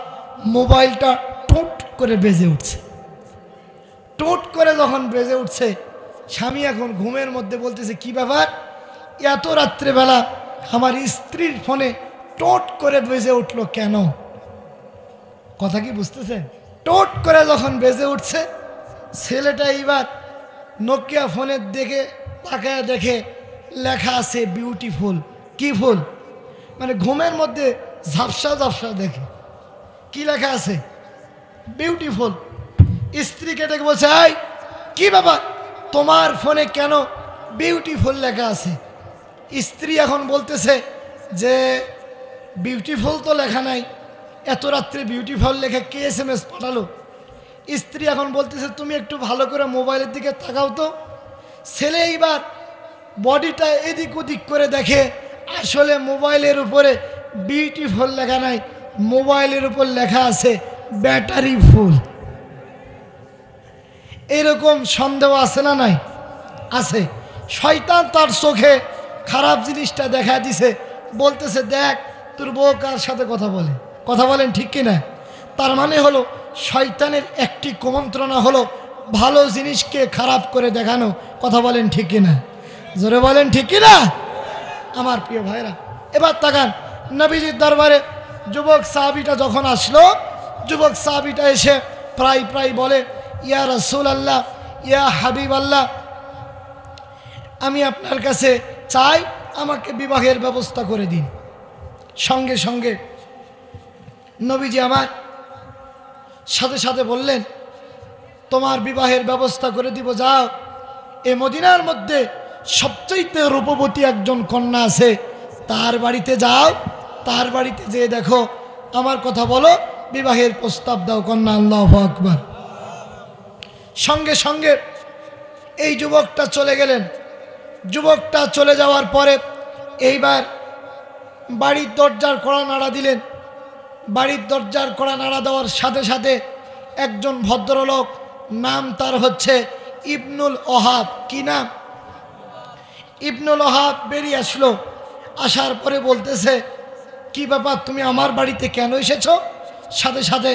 মোবাইলটা টুট করে বেজে উঠছে। টুট করে যখন বেজে উঠছে, স্বামী এখন ঘুমের মধ্যে বলতেছে, কি ব্যাপার, এত রাত্রেবেলা আমার স্ত্রীর ফোনে টোট করে বেজে উঠলো কেন? কথা কি বুঝতেছেন? টোট করে যখন বেজে উঠছে, ছেলেটা এইবার নোকিয়া ফোনের দিকে তাকায় দেখে লেখা আছে বিউটিফুল। কি ফুল? মানে ঘুমের মধ্যে ঝাপসা ঝাপসা দেখে কি লেখা আছে? বিউটিফুল। স্ত্রীকে ডেকে বলছে, এই কি ব্যাপার, তোমার ফোনে কেন বিউটিফুল লেখা আছে? স্ত্রী এখন বলতেছে যে বিউটিফুল তো লেখা নাই, এত রাত্রে বিউটিফুল লেখা কে SMS পাঠালো? স্ত্রী এখন বলতেছে, তুমি একটু ভালো করে মোবাইলের দিকে তাকাও তো। ছেলে এইবার বডিটা এদিক ওদিক করে দেখে, আসলে মোবাইলের উপরে বিউটিফুল লেখা নাই, মোবাইলের উপর লেখা আছে ব্যাটারি ফুল। এরকম সন্দেহ আছে না নাই? আছে। শয়তান তার চোখে খারাপ জিনিসটা দেখা দিছে, বলতেছে, দেখ তোর বউ কার সাথে কথা বলে। কথা বলেন ঠিক কিনা? তার মানে হলো শয়তানের একটি কুমন্ত্রণা হলো ভালো জিনিসকে খারাপ করে দেখানো। কথা বলেন ঠিক কিনা? জোরে বলেন ঠিক কিনা আমার প্রিয় ভাইরা? এবার তাকান, নবীজির দরবারে যুবক সাহাবীটা যখন আসলো, যুবক সাহাবীটা এসে প্রায় বলে, ইয়া রাসূলুল্লাহ, ইয়া হাবিবাল্লাহ, আমি আপনার কাছে চাই আমাকে বিবাহের ব্যবস্থা করে দিন। সঙ্গে সঙ্গে নবীজি আমার সাথে বললেন, তোমার বিবাহের ব্যবস্থা করে দিব, যাও এ মদিনার মধ্যে সবচেয়ে রূপবতী একজন কন্যা আছে, তার বাড়িতে যাও, তার বাড়িতে যেয়ে দেখো, আমার কথা বলো, বিবাহের প্রস্তাব দাও কন্যা। আল্লাহু আকবার। সঙ্গে সঙ্গে এই যুবকটা চলে গেলেন। যুবকটা চলে যাওয়ার পরে এইবার বাড়ির দরজার কড়া নাড়া দিলেন। বাড়ির দরজার কড়া নাড়া দেওয়ার সাথে সাথে একজন ভদ্রলোক, নাম তার হচ্ছে ইবনুল ওহাব। কি নাম? ইবনুল ওহাব বেরিয়ে আসলো। আসার পরে বলতেছে, কি ব্যাপার, তুমি আমার বাড়িতে কেন এসেছো? সাথে সাথে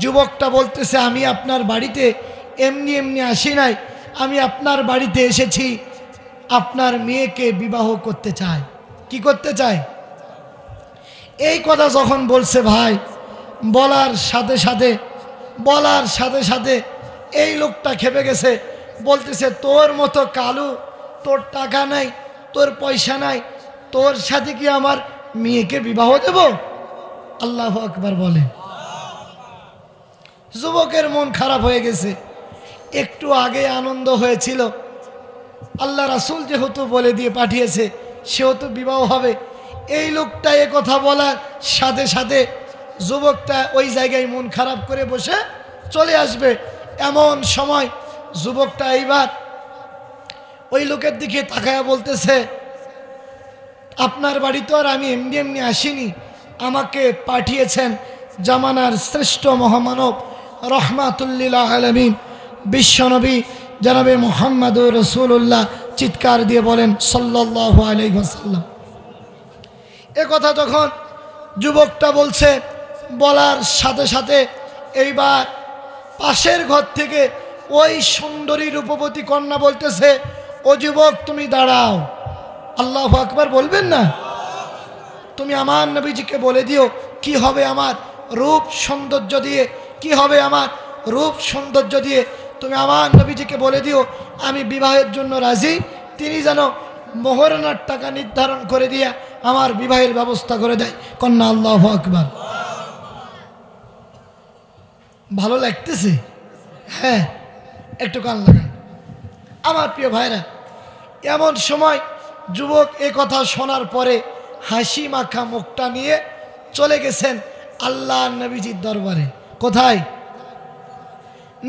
যুবকটা বলতেছে, আমি আপনার বাড়িতে এমনি এমনি আসি নাই, আমি আপনার বাড়িতে এসেছি আপনার মেয়েকে বিবাহ করতে চাই। কি করতে চাই? এই কথা যখন বলছে ভাই, বলার সাথে সাথে এই লোকটা খেপে গেছে। বলতেছে, তোর মতো কালু, তোর টাকা নাই, তোর পয়সা নাই, তোর সাথে কি আমার মেয়েকে বিবাহ দেব? আল্লাহু আকবার বলে। যুবকের মন খারাপ হয়ে গেছে। একটু আগে আনন্দ হয়েছিল, আল্লাহ রাসূল যেহেতু বলে দিয়ে পাঠিয়েছে সেহেতু বিবাহ হবে। এই লোকটা এ কথা বলার সাথে সাথে যুবকটা ওই জায়গায় মন খারাপ করে বসে চলে আসবে। এমন সময় যুবকটা এইবার ওই লোকের দিকে তাকায়া বলতেছে, আপনার বাড়ি তো আর আমি এমনি এমনি আসিনি, আমাকে পাঠিয়েছেন জামানার শ্রেষ্ঠ মহামানব রহমাতুল্লিল আলামিন বিশ্বনবী জনাবে মুহাম্মদুর রাসূলুল্লাহ। চিৎকার দিয়ে বলেন সাল্লাল্লাহু আলাইহি ওয়াসাল্লাম। এ কথা যখন যুবকটা বলছে, বলার সাথে সাথে এইবার পাশের ঘর থেকে ওই সুন্দরী রূপবতী কন্যা বলতেছে, ও যুবক তুমি দাঁড়াও। আল্লাহু আকবার বলবেন না? তুমি আমার নবীজিকে বলে দিও কি হবে আমার রূপ সৌন্দর্য দিয়ে, কি হবে আমার রূপ সৌন্দর্য দিয়ে। তুমি আমার নবীজিকে বলে দিও আমি বিবাহের জন্য রাজি, তিনি যেন মোহরানার টাকা নির্ধারণ করে দিয়ে আমার বিবাহের ব্যবস্থা করে দেয়। কন্যা আল্লাহু আকবার। ভালো লাগতেছে? হ্যাঁ, একটু কান লাগান আমার প্রিয় ভাইরা। এমন সময় যুবক এ কথা শোনার পরে হাসি মাখা মুখটা নিয়ে চলে গেছেন আল্লাহ নবীজির দরবারে। কোথায়?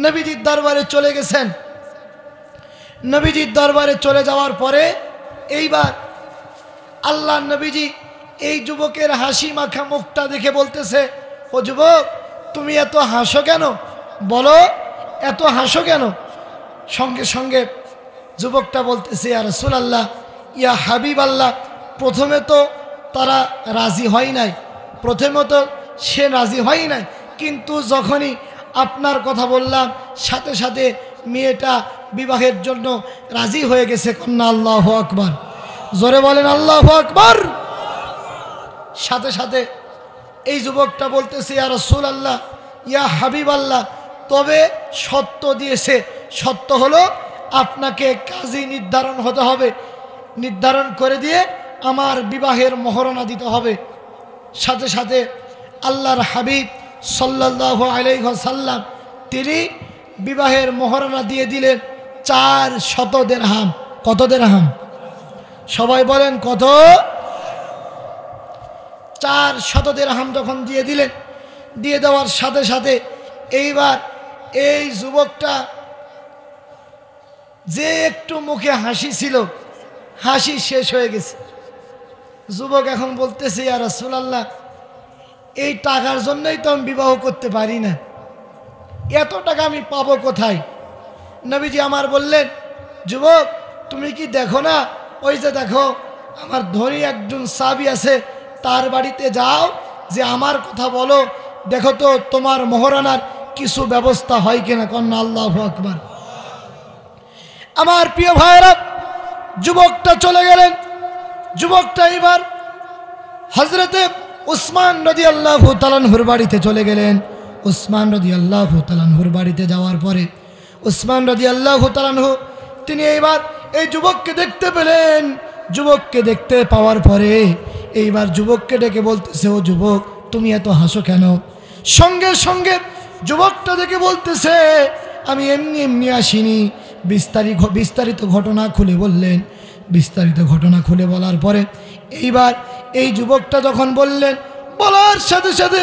নবীজির দরবারে চলে গেছেন। নবীজির দরবারে চলে যাওয়ার পরে এইবার আল্লাহ নবীজি এই যুবকের হাসি মাখা মুখটা দেখে বলতেছে, ও যুবক তুমি এত হাসো কেন? বলো এত হাসো কেন? সঙ্গে সঙ্গে যুবকটা বলতেছে, ইয়া রাসূলুল্লাহ, ইয়া হাবিব আল্লাহ, প্রথমে তো তারা রাজি হয় নাই, প্রথমত সে রাজি হয় নাই, কিন্তু যখনই আপনার কথা বললাম সাথে সাথে মেয়েটা বিবাহের জন্য রাজি হয়ে গেছে। কন্যা আল্লাহু আকবার। জোরে বলেন আল্লাহু আকবার। সাথে সাথে এই যুবকটা বলতেছে, ইয়া রাসূলুল্লাহ, ইয়া হাবিব আল্লাহ, তবে শর্ত দিয়েছে, শর্ত হলো আপনাকে কাজী নির্ধারণ হতে হবে, নির্ধারণ করে দিয়ে আমার বিবাহের মোহরানা দিতে হবে। সাথে সাথে আল্লাহর হাবিব সাল্লাল্লাহু আলাইহি ওয়াসাল্লাম তিনি বিবাহের মোহরানা দিয়ে দিলেন 400 দিরহাম। কত দিরহাম? সবাই বলেন কত? 400 দিরহাম যখন দিয়ে দিলেন, দিয়ে দেওয়ার সাথে সাথে এইবার এই যুবকটা যে একটু মুখে হাসি ছিল, হাসি শেষ হয়ে গেছে। যুবক এখন বলতেছে, ইয়া রাসূলুল্লাহ, এই টাকার জন্যই তো আমি বিবাহ করতে পারি না, এত টাকা আমি পাবো কোথায়? নবীজি আমার বললেন, যুবক তুমি কি দেখো না, ওই যে দেখো আমার ধনী একজন সাহাবী আছে, তার বাড়িতে যাও, যে আমার কথা বলো, দেখো তো তোমার মোহরানার কিছু ব্যবস্থা হয় কিনা। কন্যা আল্লাহু আকবার। আমার প্রিয় ভাইরা, যুবকটা চলে গেলেন। যুবকটা এবার হযরতে উসমান রাদিয়াল্লাহু তাআলা আনহুর বাড়িতে চলে গেলেন। উসমান রাদিয়াল্লাহু তাআলা আনহুর বাড়িতে যাওয়ার পরে উসমান রাদিয়াল্লাহু তাআলা আনহু তিনি এইবার এই যুবককে দেখতে পেলেন। যুবককে দেখতে পাওয়ার পরে এইবার যুবককে ডেকে বলতেছে, ও যুবক তুমি এত হাসো কেন? সঙ্গে সঙ্গে যুবকটা দেখে বলতেছে, আমি এমনি এমনি আসিনি। বিস্তারিত ঘটনা খুলে বললেন। বিস্তারিত ঘটনা খুলে বলার পরে এইবার এই যুবকটা যখন বললেন, বলার সাথে সাথে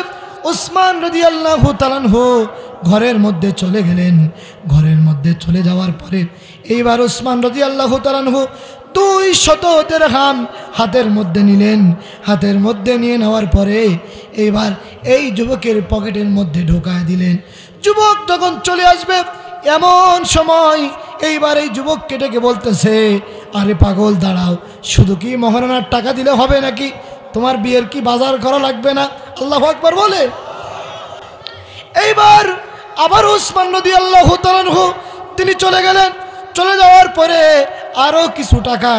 উসমান রাদিয়াল্লাহু তাআলা আনহু ঘরের মধ্যে চলে গেলেন। ঘরের মধ্যে চলে যাওয়ার পরে এইবার উসমান রাদিয়াল্লাহু তাআলা আনহু 200 দিরহাম হাতের মধ্যে নিলেন। হাতের মধ্যে নিয়ে নেওয়ার পরে এইবার এই যুবকের পকেটের মধ্যে ঢোকায় দিলেন। যুবক যখন চলে আসবে এমন সময় এইবার এই যুবককে ডেকে বলতেছে, আরে পাগল দাঁড়াও, শুধু কি মোহরানার টাকা দিলে হবে নাকি? তোমার বিয়ের কি বাজার করা লাগবে না? আল্লাহু আকবার বলে। এইবার আবার উসমান রাদিয়াল্লাহু তাআলা আনহু তিনি চলে গেলেন। চলে যাওয়ার পরে আরও কিছু টাকা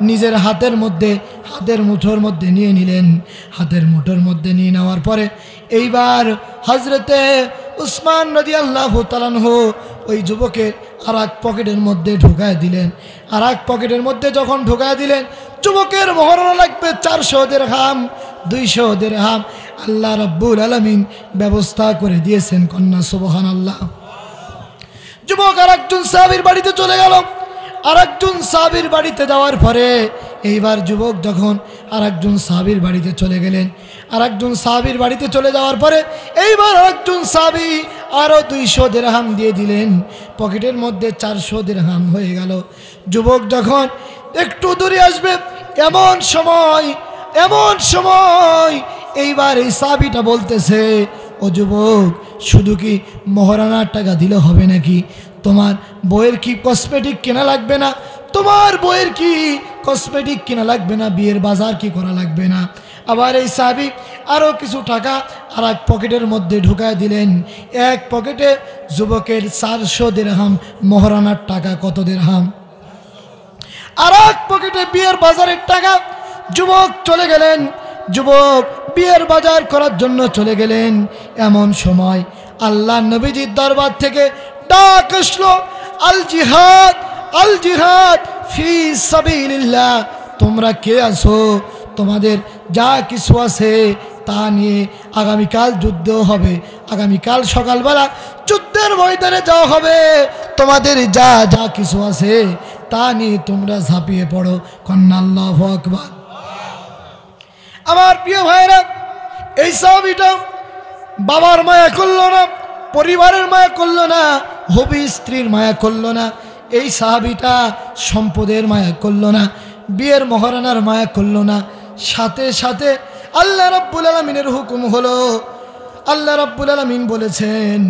নিজের হাতের মুঠোর মধ্যে নিয়ে নিলেন। হাতের মুঠোর মধ্যে নিয়ে নেওয়ার পরে এইবার হযরতে উসমান রাদিয়াল্লাহু তাআলা আনহু ওই যুবকের আর এক পকেটের মধ্যে ঢোকায় দিলেন। আর এক পকেটের মধ্যে যখন ঢোকায় দিলেন, যুবকের মহরণা লাগবে 400 দিরহাম, 200 দিরহাম। আল্লাহ রাব্বুল আলামিন ব্যবস্থা করে দিয়েছেন। কন্যা সুবহানাল্লাহ। যুবক আর একজন সাহাবীর বাড়িতে চলে গেল। আর একজন সাহাবীর বাড়িতে যাওয়ার পরে এইবার যুবক যখন আর একজন সাহাবীর বাড়িতে চলে গেলেন, আর একজন সাহাবীর বাড়িতে চলে যাওয়ার পরে এইবার আর একজন সাহাবী আরও 200 দিরহাম দিয়ে দিলেন। পকেটের মধ্যে 400 দিরহাম হয়ে গেল। যুবক যখন একটু দূরে আসবে এমন সময় এইবার এই সাহাবীটা বলতেছে, ও যুবক, শুধু কি মহারানার টাকা দিলে হবে নাকি? তোমার বইয়ের কি কসমেটিক কেনা লাগবে না? তোমার বইয়ের কি কসমেটিক কেনা লাগবে না? বিয়ের বাজার কি করা লাগবে না? আবার এই সাহাবী আরও কিছু টাকা আর এক পকেটের মধ্যে ঢুকায় দিলেন। এক পকেটে যুবকের 400 দিরহাম মহারানার টাকা। কত দিরহাম? আর এক পকেটে বিয়ের বাজারের টাকা। যুবক চলে গেলেন, যুবক বিয়ের বাজার করার জন্য চলে গেলেন। এমন সময় আল্লাহ নবীজির দরবার থেকে ডাক আসলো, আল জিহাদ, আল জিহাদ ফি সাবিলিল্লাহ। তোমরা কে আছো? তোমাদের যা কিছু আছে তা নিয়ে আগামীকাল যুদ্ধ হবে। আগামীকাল সকালবেলা যুদ্ধের ময়দানে যাওয়া হবে। তোমাদের যা যা কিছু আছে তা নিয়ে তোমরা ঝাঁপিয়ে পড়ো। কন্যা আল্লাহু আকবার। আমার প্রিয় ভাইরা, এই সাহাবীটা বাবার মায়া করলো না, পরিবারের মায়া করলো না, হবি স্ত্রীর মায়া করলো না। এই সাহাবীটা সম্পদের মায়া করলো না, বিয়ের মহারানার মায়া করলো না। সাথে সাথে আল্লাহ রাব্বুল আলামিনের হুকুম হলো। আল্লাহ রাব্বুল আলামিন বলেছেন,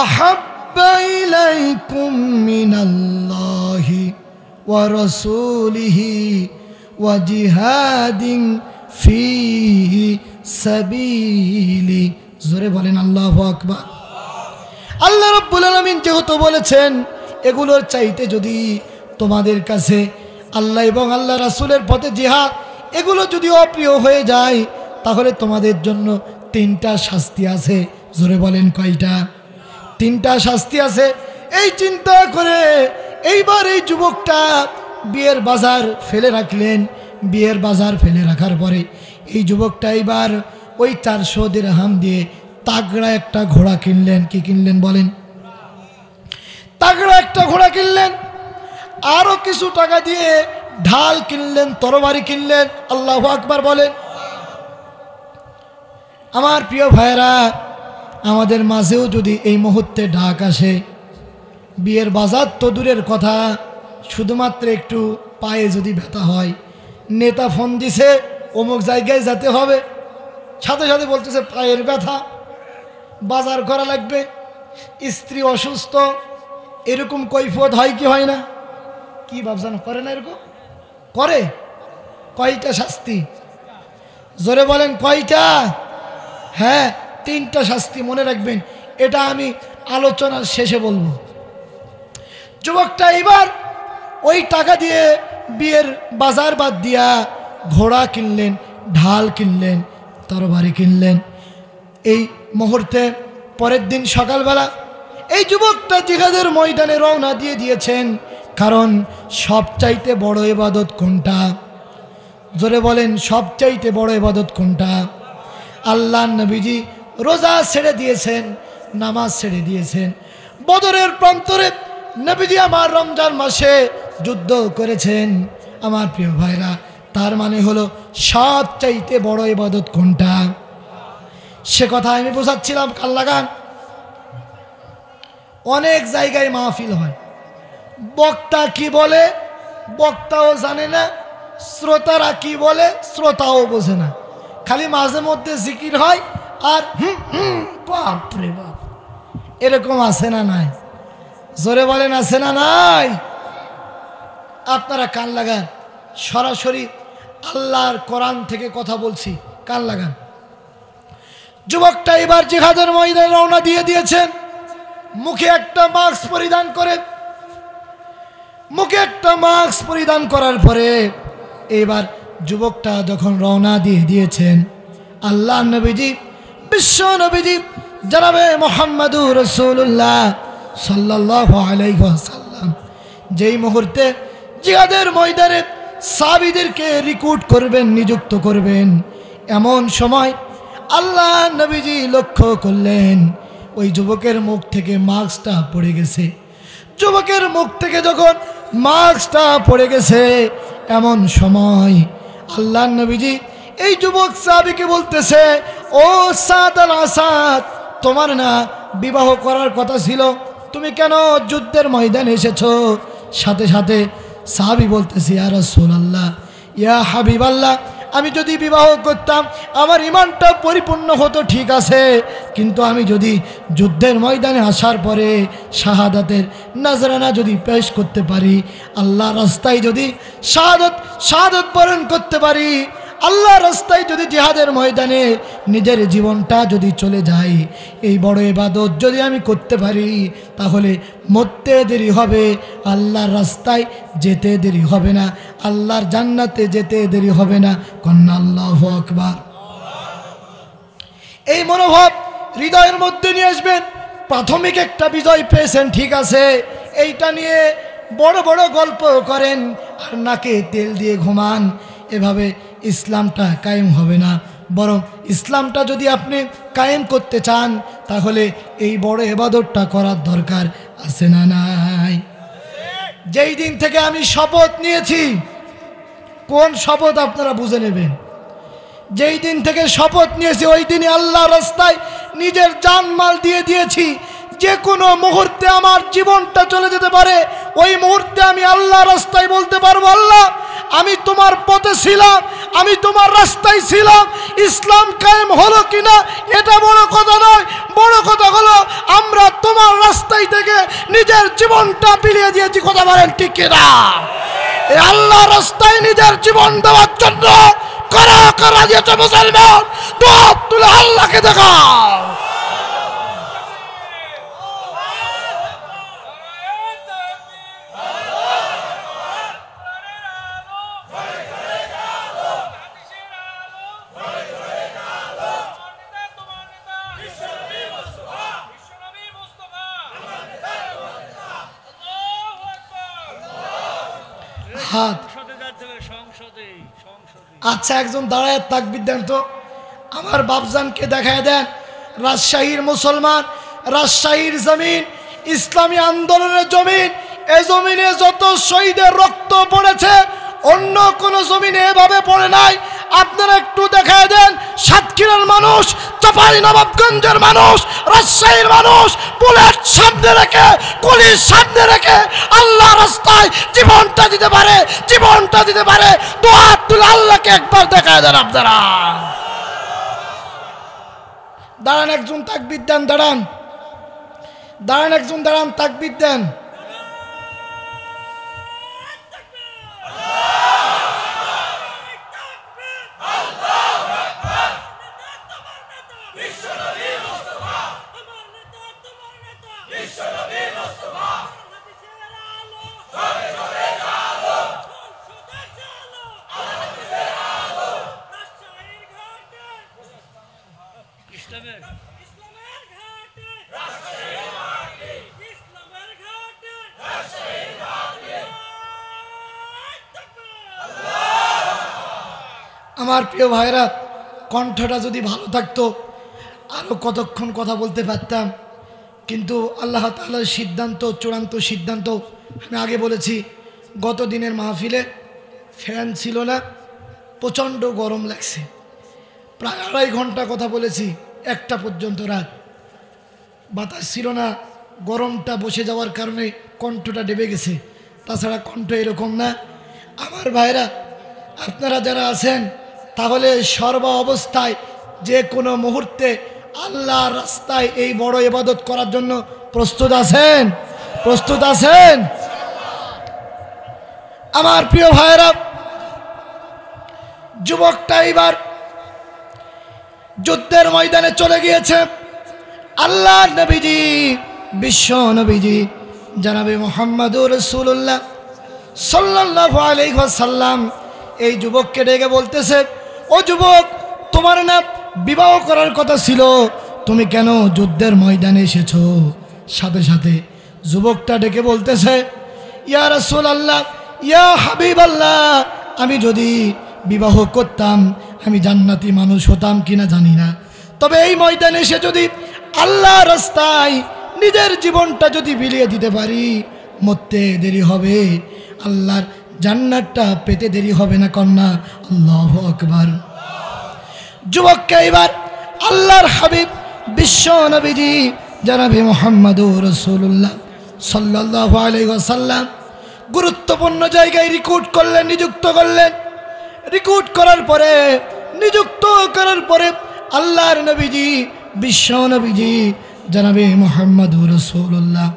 আহাব্বা ইলাইকুম মিনাল্লাহি ওয়া রাসূলিহি ওয়া জিহাদিন ফি সাবিলি। জোরে বলেন আল্লাহু আকবার। আল্লাহ রাব্বুল আলামিন যেহেতু বলেছেন, এগুলোর চাইতে যদি তোমাদের কাছে আল্লাহ এবং আল্লাহ রাসূলের পথে জিহাদ এগুলো যদি অপ্রিয় হয়ে যায়, তাহলে তোমাদের জন্য 3টা শাস্তি আছে। জোরে বলেন কয়টা? 3টা শাস্তি আছে। এই চিন্তা করে এইবার এই যুবকটা বিয়ের বাজার ফেলে রাখলেন। বিয়ের বাজার ফেলে রাখার পরে এই যুবকটা এইবার ওই 400 দিরহাম দিয়ে তাগড়া একটা ঘোড়া কিনলেন। কি কিনলেন বলেন? তাগড়া একটা ঘোড়া কিনলেন। আরো কিছু টাকা দিয়ে ঢাল কিনলেন, তরবারি কিনলেন। আল্লাহু আকবার বলেন। আমার প্রিয় ভাইরা, আমাদের মাঝেও যদি এই মুহূর্তে ডাক আসে, বিয়ের বাজার তো দূরের কথা, শুধুমাত্র একটু পায়ে যদি ব্যথা হয়, নেতা ফোন দিছে অমুক জায়গায় যেতে হবে, সাথে সাথে বলতেছে পায়ের ব্যথা, বাজার করা লাগবে, স্ত্রী অসুস্থ, এরকম কৈফিয়ত হয় কি হয় না? কি ভাবছেন? করে না? এরকম করে। কয়টা শাস্তি? জোরে বলেন কয়টা? হ্যাঁ, 3টা শাস্তি। মনে রাখবেন, এটা আমি আলোচনার শেষে বলবো। যুবকটা এবার ওই টাকা দিয়ে বিয়ের বাজার বাদ দিয়া ঘোড়া কিনলেন, ঢাল কিনলেন, তরবারি কিনলেন। এই মুহূর্তে পরের দিন সকালবেলা এই যুবকটা জিহাদের ময়দানে রওনা দিয়ে দিয়েছেন। কারণ সবচাইতে বড় ইবাদত কোনটা? জোরে বলেন, সবচাইতে বড় ইবাদত কোনটা? আল্লাহ নবীজি রোজা ছেড়ে দিয়েছেন, নামাজ ছেড়ে দিয়েছেন। বদরের প্রান্তরে নবীজি আমার রমজান মাসে যুদ্ধ করেছেন। আমার প্রিয় ভাইরা, তার মানে হলো সবচাইতে বড় ইবাদত কোনটা? সে কথা আমি বোঝাচ্ছিলাম। কাল লাগান। অনেক জায়গায় মাহফিল হয়, বক্তা কি বলে বক্তাও জানে না, শ্রোতারা কি বলে শ্রোতাও বোঝে না। খালি মাঝে মধ্যে জিকির হয় আর বাপ রে বাপ, এরকম আছে না নাই? জোরে বলেন আছে না নাই? আপনারা কান লাগান, সরাসরি আল্লাহর কোরআন থেকে কথা বলছি, কান লাগান। যুবকটা এবার জিহাদের ময়দানে রওনা দিয়ে দিয়েছেন। মুখে একটা মাস্ক পরিধান করে, মুখে একটা মাস্ক পরিধান করার পরে এবার যুবকটা যখন রওনা দিয়ে দিয়েছেন, আল্লাহ নবীজি, বিশ্ব নবীজি জনাবে মুহাম্মদুর রাসূলুল্লাহ সাল্লাল্লাহু আলাইহি ওয়াসাল্লাম যেই মুহূর্তে জিহাদের ময়দানে সাহাবীদেরকে রিক্রুট করবেন, নিযুক্ত করবেন। এমন সময় আল্লাহ নবীজি লক্ষ্য করলেন ওই যুবকের মুখ থেকে মাস্কটা পড়ে গেছে। যুবকের মুখ থেকে যখন মাস্কটা পড়ে গেছে, এমন সময় আল্লাহ নবীজি এই যুবক সাহাবীকে বলতেছে, ও সাদ আল আসাদ, তোমার না বিবাহ করার কথা ছিল, তুমি কেন যুদ্ধের ময়দানে এসেছো? সাথে সাথে সাহাবী বলতেছে, ইয়া রাসূলুল্লাহ, ইয়া হাবিবাল্লাহ, আমি যদি বিবাহ করতাম আমার ঈমানটা পরিপূর্ণ হতো, ঠিক আছে, কিন্তু আমি যদি যুদ্ধের ময়দানে আসার পরে শাহাদাতের নজরানা যদি পেশ করতে পারি, আল্লাহ রাস্তায় যদি শাহাদত বরণ করতে পারি, আল্লাহ রাস্তায় যদি জিহাদের ময়দানে নিজের জীবনটা যদি চলে যায়, এই বড় ইবাদত যদি আমি করতে পারি, তাহলে মরতে দেরি হবে, আল্লাহর রাস্তায় যেতে দেরি হবে না, আল্লাহর জান্নাতে যেতে দেরি হবে না। কন্যা আল্লাহু আকবার। এই মনোভাব হৃদয়ের মধ্যে নিয়ে আসবেন। প্রাথমিক একটা বিজয় পেয়েছেন, ঠিক আছে, এইটা নিয়ে বড় বড় গল্প করেন আর নাকে তেল দিয়ে ঘুমান, এভাবে ইসলামটা কায়েম হবে না। বরং ইসলামটা যদি আপনি কায়েম করতে চান, তাহলে এই বড় ইবাদতটা করার দরকার আছে না নাই? যেই দিন থেকে আমি শপথ নিয়েছি, কোন শপথ আপনারা বুঝে নেবেন, যেই দিন থেকে শপথ নিয়েছি ওই দিনই আল্লাহ রাস্তায় নিজের জানমাল দিয়ে দিয়েছি। যে কোনো মুহূর্তে আমার জীবনটা চলে যেতে পারে, ওই মুহূর্তে আমি আল্লাহ রাস্তায় বলতে পারবো, আল্লাহ আমি তোমার পথে ছিলাম, আমি তোমার রাস্তায় ছিলাম। ইসলাম কায়েম হলো কিনা এটা বড় কথা নয়, বড় কথা হলো আমরা তোমার রাস্তায় থেকে নিজের জীবনটা বিলিয়ে দিয়েছি। কথা বলেন ঠিক কিনা? এই আল্লাহ রাস্তায় নিজের জীবন দেওয়ার জন্য কারা কারা দিয়েছে মুসলমান, দুহাত তুলে আল্লাহকে দেখাও। হাত আচ্ছা, একজন দাঁড়ায় তাকবীর দেন তো, আমার বাপজানকে দেখায় দেন। রাজশাহীর মুসলমান, রাজশাহীর জমিন ইসলামী আন্দোলনের জমিন, এ জমিনে যত শহীদের রক্ত পড়েছে অন্য কোনো জমিনে এভাবে পড়ে নাই। আপনারা একটু দেখায় দেন, সাতক্ষীরার মানুষ, চাঁপাইনবাবগঞ্জের মানুষ, রাজশাহীর মানুষ বুলেট সামনে রেখে, গুলি সামনে রেখে আল্লাহ রাস্তায় জীবনটা দিতে পারে, জীবনটা দিতে পারে। দুহাত তুলে আল্লাহকে একবার দেখায় দেন। আপনারা দাঁড়ান, একজন তাকবীর দেন, দাঁড়ান দাঁড়ান, একজন দাঁড়ান, তাকবীর দেন। আমার প্রিয় ভাইরা, কণ্ঠটা যদি ভালো থাকতো আরও কতক্ষণ কথা বলতে পারতাম, কিন্তু আল্লাহ তাআলার সিদ্ধান্ত, চূড়ান্ত সিদ্ধান্ত। আমি আগে বলেছি, গত দিনের মাহফিলে ফ্যান ছিল না, প্রচণ্ড গরম লাগছে, প্রায় 2.5 ঘন্টা কথা বলেছি, 1টা পর্যন্ত রাত, বাতাস ছিল না, গরমটা বসে যাওয়ার কারণে কণ্ঠটা ডেবে গেছে। তাছাড়া কণ্ঠ এরকম না। আমার ভাইরা, আপনারা যারা আছেন, তাহলে সর্ব অবস্থায় যে কোনো মুহূর্তে আল্লাহর রাস্তায় এই বড় ইবাদত করার জন্য প্রস্তুত আছেন? প্রস্তুত আছেন? আমার প্রিয় ভাইরা, যুবকটা এবার যুদ্ধের ময়দানে চলে গিয়েছে। আল্লাহর নবীজি, বিশ্ব নবীজি জনাবে মুহাম্মদুর রাসূলুল্লাহ সাল্লাল্লাহু আলাইহি ওয়াসাল্লাম এই যুবককে ডেকে বলতেছে, ও যুবক, তোমার না বিবাহ করার কথা ছিল, তুমি কেন যুদ্ধের ময়দানে এসেছো? সাথে সাথে যুবকটা ডেকে বলতেছে, ইয়া রাসূলুল্লাহ, ইয়া হাবিবাল্লাহ, আমি যদি বিবাহ করতাম আমি জান্নাতি মানুষ হতাম কিনা জানি না, তবে এই ময়দানে এসে যদি আল্লাহ রাস্তায় নিজের জীবনটা যদি বিলিয়ে দিতে পারি, মরতে দেরি হবে, আল্লাহর জান্নাতটা পেতে দেরি হবে না। কন্যা আল্লাহু আকবার। যুবককে এবার আল্লাহর হাবিব বিশ্ব নবীজি জনাবে মুহাম্মদুর রাসূলুল্লাহ সাল্লাল্লাহু আলাইহি ওয়াসাল্লাম গুরুত্বপূর্ণ জায়গায় রিক্রুট করলেন, নিযুক্ত করলেন। রিক্রুট করার পরে, নিযুক্ত করার পরে আল্লাহর নবীজি বিশ্ব নবীজি জনাবে মুহাম্মদুর রাসূলুল্লাহ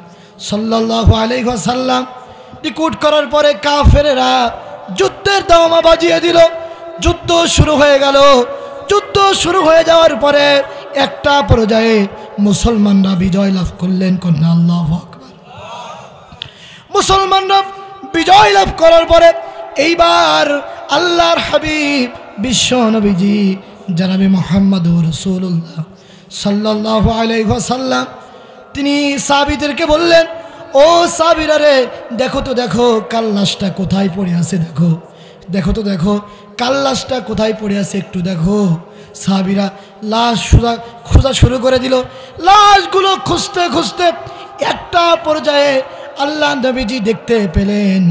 সাল্লাল্লাহু আলাইহি ওয়াসাল্লাম রিক্রুট করার পরে কাফেরেরা যুদ্ধের দাওয়া বাজিয়ে দিল। যুদ্ধ শুরু হয়ে গেল। যুদ্ধ শুরু হয়ে যাওয়ার পরে একটা পর্যায়ে মুসলমানরা বিজয় লাভ করলেন। কন্যা আল্লাহু আকবার। মুসলমানরা বিজয় লাভ করার পরে এইবার আল্লাহর হাবিব বিশ্ব নবীজি জনাবে মুহাম্মদুর রাসূলুল্লাহ সাল্লাল্লাহু আলাইহি ওয়াসাল্লাম তিনি সাহাবীদেরকে বললেন, ও সাহাবীরা রে, দেখো তো দেখো কাল লাশটা কোথায় পড়ে আছে, দেখো দেখো তো দেখো কাল লাশটা কোথায় পড়ে আছে, একটু দেখো। সাহাবীরা লাশ খোঁজা শুরু করে দিল। লাশগুলো খুঁজতে খুঁজতে একটা পর্যায়ে আল্লাহ নবীজি দেখতে পেলেন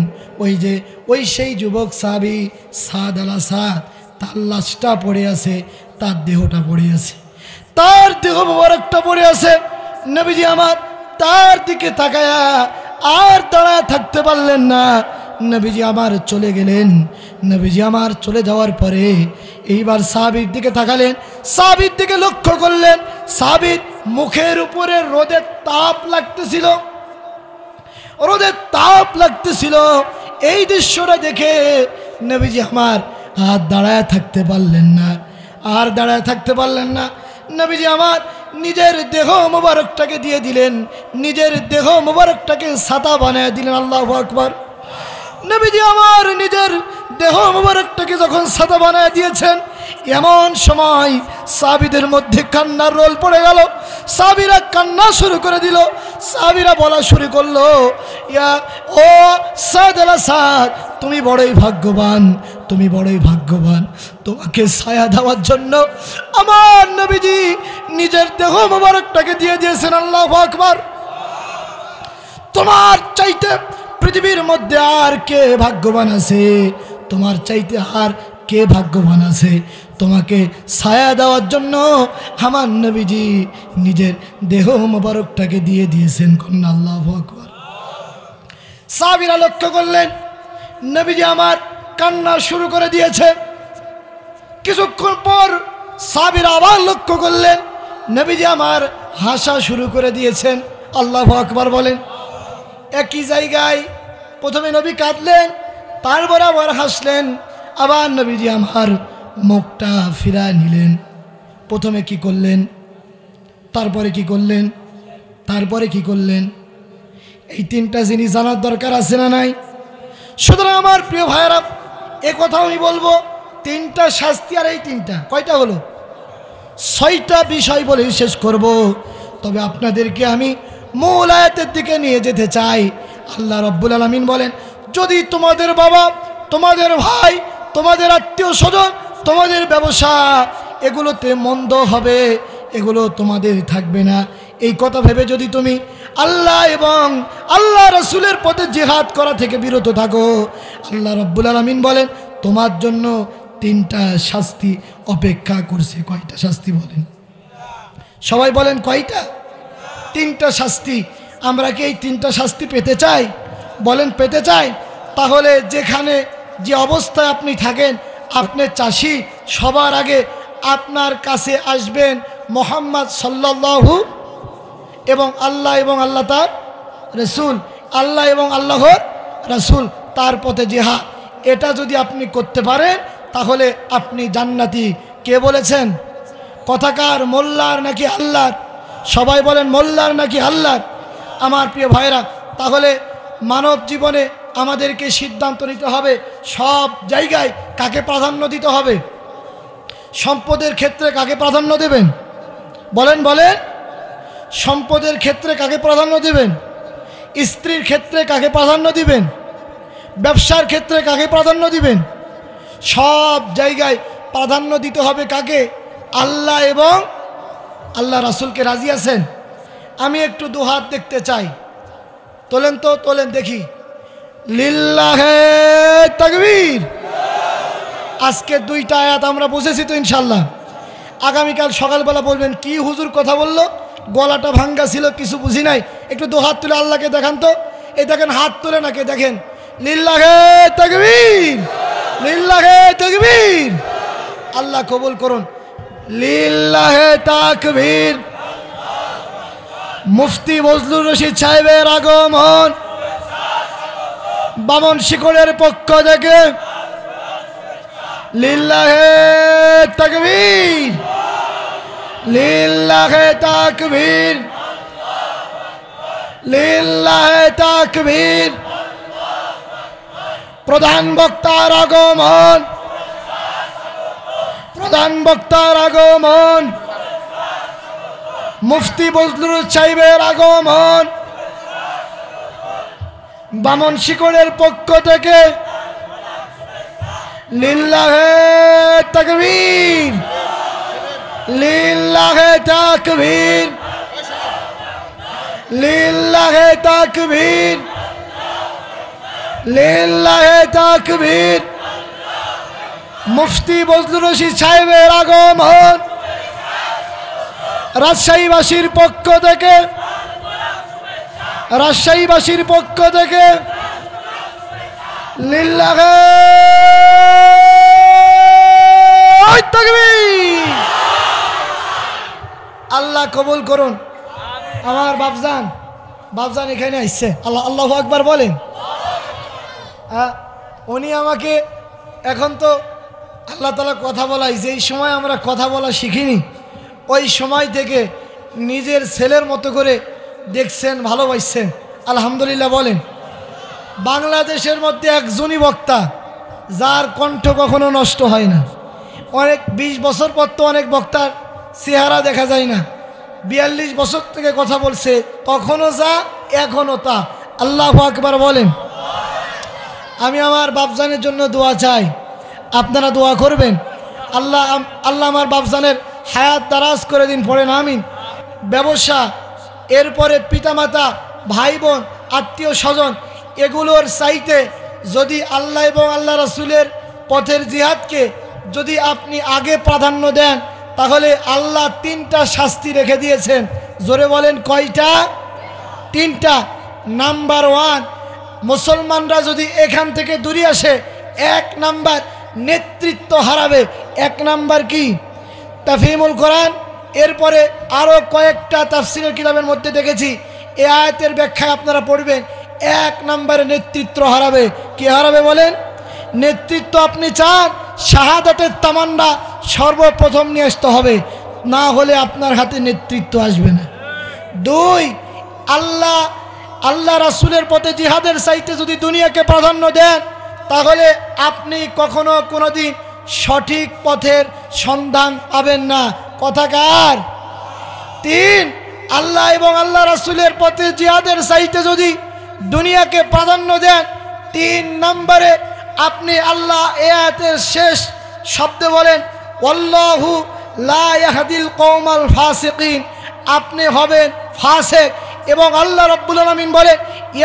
ওই সেই যুবক সাহাবী সাদ আলা সাদ, তার লাশটা পড়ে আছে, তার দেহটা পড়ে আছে, তার দেহ মোবারকটা পড়ে আছে। নবীজি আমার তার দিকে তাকায়া আর দাঁড়ায় থাকতে পারলেন না। নবীজি আমার চলে গেলেন। নবীজি আমার চলে যাওয়ার পরে এইবার সাহাবীর দিকে তাকালেন, সাহাবীর দিকে লক্ষ্য করলেন। সাহাবীর মুখের উপরে রোদের তাপ লাগতেছিল, রোদের তাপ লাগতেছিল। এই দৃশ্যটা দেখে নবীজি আমার আর দাঁড়ায় থাকতে পারলেন না, আর দাঁড়ায় থাকতে পারলেন না। নবীজি আমার নিজের দেহ মোবারকটাকে দিয়ে দিলেন, নিজের দেহ মোবারকটাকে ছাতা বানিয়ে দিলেন। আল্লাহু আকবার। নবীজি আমার নিজের দেহ মোবারকটাকে যখন ছাতা বানিয়ে দিয়েছেন, এমন সময় সাহাবীদের মধ্যে কান্নার রোল পড়ে গেল। সাহাবীরা কান্না শুরু করে দিল। সাহাবীরা বলা শুরু করলো, ও সাদ আলা সাদ, তুমি বড়ই ভাগ্যবান, তুমি বড়ই ভাগ্যবান, তোমাকে ছায়া দেওয়ার জন্য আমার নবীজি নিজের দেহ মোবারকটাকে দিয়ে দিয়েছেন। আল্লাহু আকবার। তোমার চাইতে পৃথিবীর মধ্যে আর কে ভাগ্যবান আছে? তোমার চাইতে আর কে ভাগ্যবান আছে? তোমাকে ছায়া দেওয়ার জন্য আমার নবীজি নিজের দেহ মোবারকটাকে দিয়ে দিয়েছেন। কন্যা আল্লাহু আকবার। সাহাবীরা লক্ষ্য করলেন নবীজি আমার কান্না শুরু করে দিয়েছে। কিছুক্ষণ পর সাহাবীরা আবার লক্ষ্য করলেন নবীজি আমার হাসা শুরু করে দিয়েছেন। আল্লাহু আকবার বলেন। একই জায়গায় প্রথমে নবী কাঁদলেন, তারপর আবার হাসলেন, আবার নবীজি আমার মুখটা ফিরায় নিলেন। প্রথমে কি করলেন, তারপরে কি করলেন, তারপরে কি করলেন? এই তিনটা জিনিস জানার দরকার আছে না নাই? সুতরাং আমার প্রিয় ভাইয়েরা, এ কথা আমি বলবো, তিনটা শাস্তি আর এই তিনটা কয়টা হলো? 6টা বিষয় বলে শেষ করব। তবে আপনাদেরকে আমি মূল আয়াতের দিকে নিয়ে যেতে চাই। আল্লাহ রাব্বুল আলামিন বলেন, যদি তোমাদের বাবা, তোমাদের ভাই, তোমাদের আত্মীয় স্বজন, তোমাদের ব্যবসা এগুলোতে মন্দ হবে, এগুলো তোমাদের থাকবে না, এই কথা ভেবে যদি তুমি আল্লাহ এবং আল্লাহ রাসূলের পথে জিহাদ করা থেকে বিরত থাকো, আল্লাহ রাব্বুল আলামিন বলেন তোমার জন্য 3টা শাস্তি অপেক্ষা করছে। কয়টা শাস্তি বলেন? সবাই বলেন কয়টা? 3টা শাস্তি। আমরা কি এই 3টা শাস্তি পেতে চাই? বলেন পেতে চাই? তাহলে যেখানে যে অবস্থায় আপনি থাকেন, আপনি চাষি, সবার আগে আপনার কাছে আসবেন মুহাম্মদ সাল্লাল্লাহু এবং আল্লাহ তার রাসূল, আল্লাহ এবং আল্লাহর রাসূল, তার পথে জিহাদ। এটা যদি আপনি করতে পারেন তাহলে আপনি জান্নাতি। কে বলেছেন? কথাকার মোল্লার নাকি আল্লাহর? সবাই বলেন মোল্লার নাকি আল্লাহর? আমার প্রিয় ভাইরা, তাহলে মানব জীবনে আমাদেরকে সিদ্ধান্ত নিতে হবে সব জায়গায় কাকে প্রাধান্য দিতে হবে। সম্পদের ক্ষেত্রে কাকে প্রাধান্য দেবেন? বলেন বলেন। সম্পদের ক্ষেত্রে কাকে প্রাধান্য দিবেন? স্ত্রীর ক্ষেত্রে কাকে প্রাধান্য দিবেন? ব্যবসার ক্ষেত্রে কাকে প্রাধান্য দিবেন? সব জায়গায় প্রাধান্য দিতে হবে কাকে? আল্লাহ এবং আল্লাহ রাসূলকে। রাজি আছেন? আমি একটু দুহাত দেখতে চাই, তোলেন তো, তোলেন দেখি। লিল্লাহে তাকবীর। আজকে দুইটা আয়াত আমরা বুঝেছি তো ইনশাল্লাহ। আগামীকাল সকালবেলা বলবেন কি হুজুর কথা বললো, গলাটা ভাঙ্গা ছিল, কিছু বুঝি নাই। একটু দুহাত তুলে আল্লাহকে দেখান তো। এই দেখেন, হাত তুলে নাকি দেখেন। লিল্লাহে তাকবীর, লিল্লাহে তাকবীর। আল্লাহ কবুল করুন। লিল্লাহে তাকবীর। মুফতি বজলুর রশিদ সাহেবের আগমন বামন শিকড়ের পক্ষ থেকে। লিল্লাহে তাকবীর, লিল্লাহে তাকবীর, লিল্লাহে তাকবীর। প্রধান বক্তার আগমন, প্রধান বক্তার আগমন, মুফতি বজলুর সাহেবের আগমন বামন শিকড়ের পক্ষ থেকে। লিল্লাহে তাকবীর, লিল্লাহে তাকবীর, লিল্লাহে তাকবীর, লিল্লাহে তাকবীর। মুফতি বজলুর রশিদ সাহেবের আগমন রাজশাহীবাসীর পক্ষ থেকে, রাজশাহীবাসীর পক্ষ থেকে। লিল্লাহে তাকবীর। আল্লাহ কবুল করুন। আমার বাপজান, বাপজান এখানে আসছে। আল্লাহ, আল্লাহু আকবার বলেন। উনি আমাকে, এখন তো আল্লাহ তাআলা কথা বলাই, যেই সময় আমরা কথা বলা শিখিনি ওই সময় থেকে নিজের ছেলের মতো করে দেখছেন, ভালোবাসছেন। আলহামদুলিল্লাহ বলেন। বাংলাদেশের মধ্যে একজনই বক্তা যার কণ্ঠ কখনো নষ্ট হয় না। অনেক 20 বছর পর তো অনেক বক্তার চেহারা দেখা যায় না। 42 বছর থেকে কথা বলছে, তখনও যা এখনও তা। আল্লাহু আকবার বলেন। আমি আমার বাপজানের জন্য দোয়া চাই, আপনারা দোয়া করবেন। আল্লাহ আল্লাহ আমার বাপজানের হায়াত দারাজ করে দিন, পড়েন আমিন। ব্যবসা, এরপরে পিতামাতা, ভাই বোন, আত্মীয় স্বজন, এগুলোর চাইতে যদি আল্লাহ এবং আল্লাহ রাসূলের পথের জিহাদকে যদি আপনি আগে প্রাধান্য দেন, তাহলে আল্লাহ 3টা শাস্তি রেখে দিয়েছেন। জোরে বলেন কয়টা? 3টা। নাম্বার 1, মুসলমানরা যদি এখান থেকে দূরে আসে, 1 নাম্বার নেতৃত্ব হারাবে। 1 নাম্বার কি? তাফহিমুল কোরআন। এরপরে আরও কয়েকটা তাফসীরের কিতাবের মধ্যে দেখেছি, এই আয়াতের ব্যাখ্যায় আপনারা পড়বেন, 1 নম্বরে নেতৃত্ব হারাবে। কি হারাবে বলেন? নেতৃত্ব আপনি চান, শাহাদাতের তামান্না সর্বপ্রথম নিয়ে আসতে হবে, না হলে আপনার হাতে নেতৃত্ব আসবে না। 2, আল্লাহ রাসূলের পথে জিহাদের চাইতে যদি দুনিয়াকে প্রাধান্য দেন, তাহলে আপনি কখনো কোনোদিন সঠিক পথের সন্ধান পাবেন না। কথা কার? 3, আল্লাহ এবং আল্লাহ রাসূলের পথে জিহাদের চাইতে যদি দুনিয়াকে প্রাধান্য দেন, 3 নম্বরে আপনি আল্লাহ এই আয়াতের শেষ শব্দে বলেন ওয়াল্লাহু লা ইয়াহদিল কওমাল ফাসিকিন, আপনি হবেন ফাসিক। এবং আল্লাহ রাব্বুল আলামিন বলেন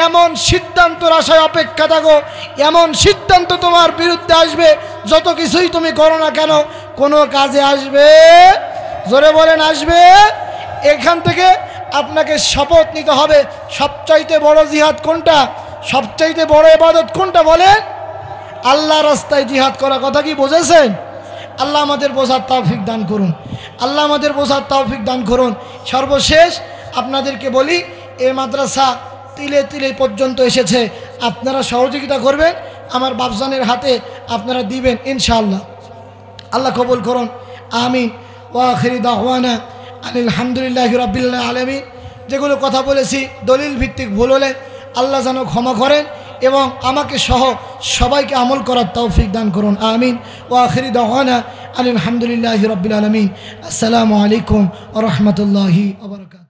এমন সিদ্ধান্তর আশায় অপেক্ষা থাকো, এমন সিদ্ধান্ত তোমার বিরুদ্ধে আসবে, যত কিছুই তুমি করো না কেন কোনো কাজে আসবে। জোরে বলেন আসবে। এখান থেকে আপনাকে শপথ নিতে হবে, সবচাইতে বড় জিহাদ কোনটা, সবচাইতে বড় ইবাদত কোনটা বলেন? আল্লাহ রাস্তায় জিহাদ করা। কথা কি বুঝেছেন? আল্লাহ আমাদের বোঝার তৌফিক দান করুন, আল্লাহ আমাদের বোঝার তৌফিক দান করুন। সর্বশেষ আপনাদেরকে বলি, এই মাদ্রাসা তিলে তিলে পর্যন্ত এসেছে, আপনারা সহযোগিতা করবেন, আমার বাপজানের হাতে আপনারা দিবেন ইনশাআল্লাহ। আল্লাহ কবুল করুন, আমিন। ওয়া আখিরি দাওয়ানা আলহামদুলিল্লাহি রাব্বিল আলামিন। যেগুলো কথা বলেছি দলিল ভিত্তিক ভুল হলে আল্লাহ যেন ক্ষমা করেন এবং আমাকে সহ সবাইকে আমল করার তৌফিক দান করুন, আমিন। ওয়া আখিরি দাওয়ানা আলহামদুলিল্লাহি রাব্বিল আলামিন। আসসালামু আলাইকুম ওয়া রাহমাতুল্লাহি ওয়া বারাকাতুহু।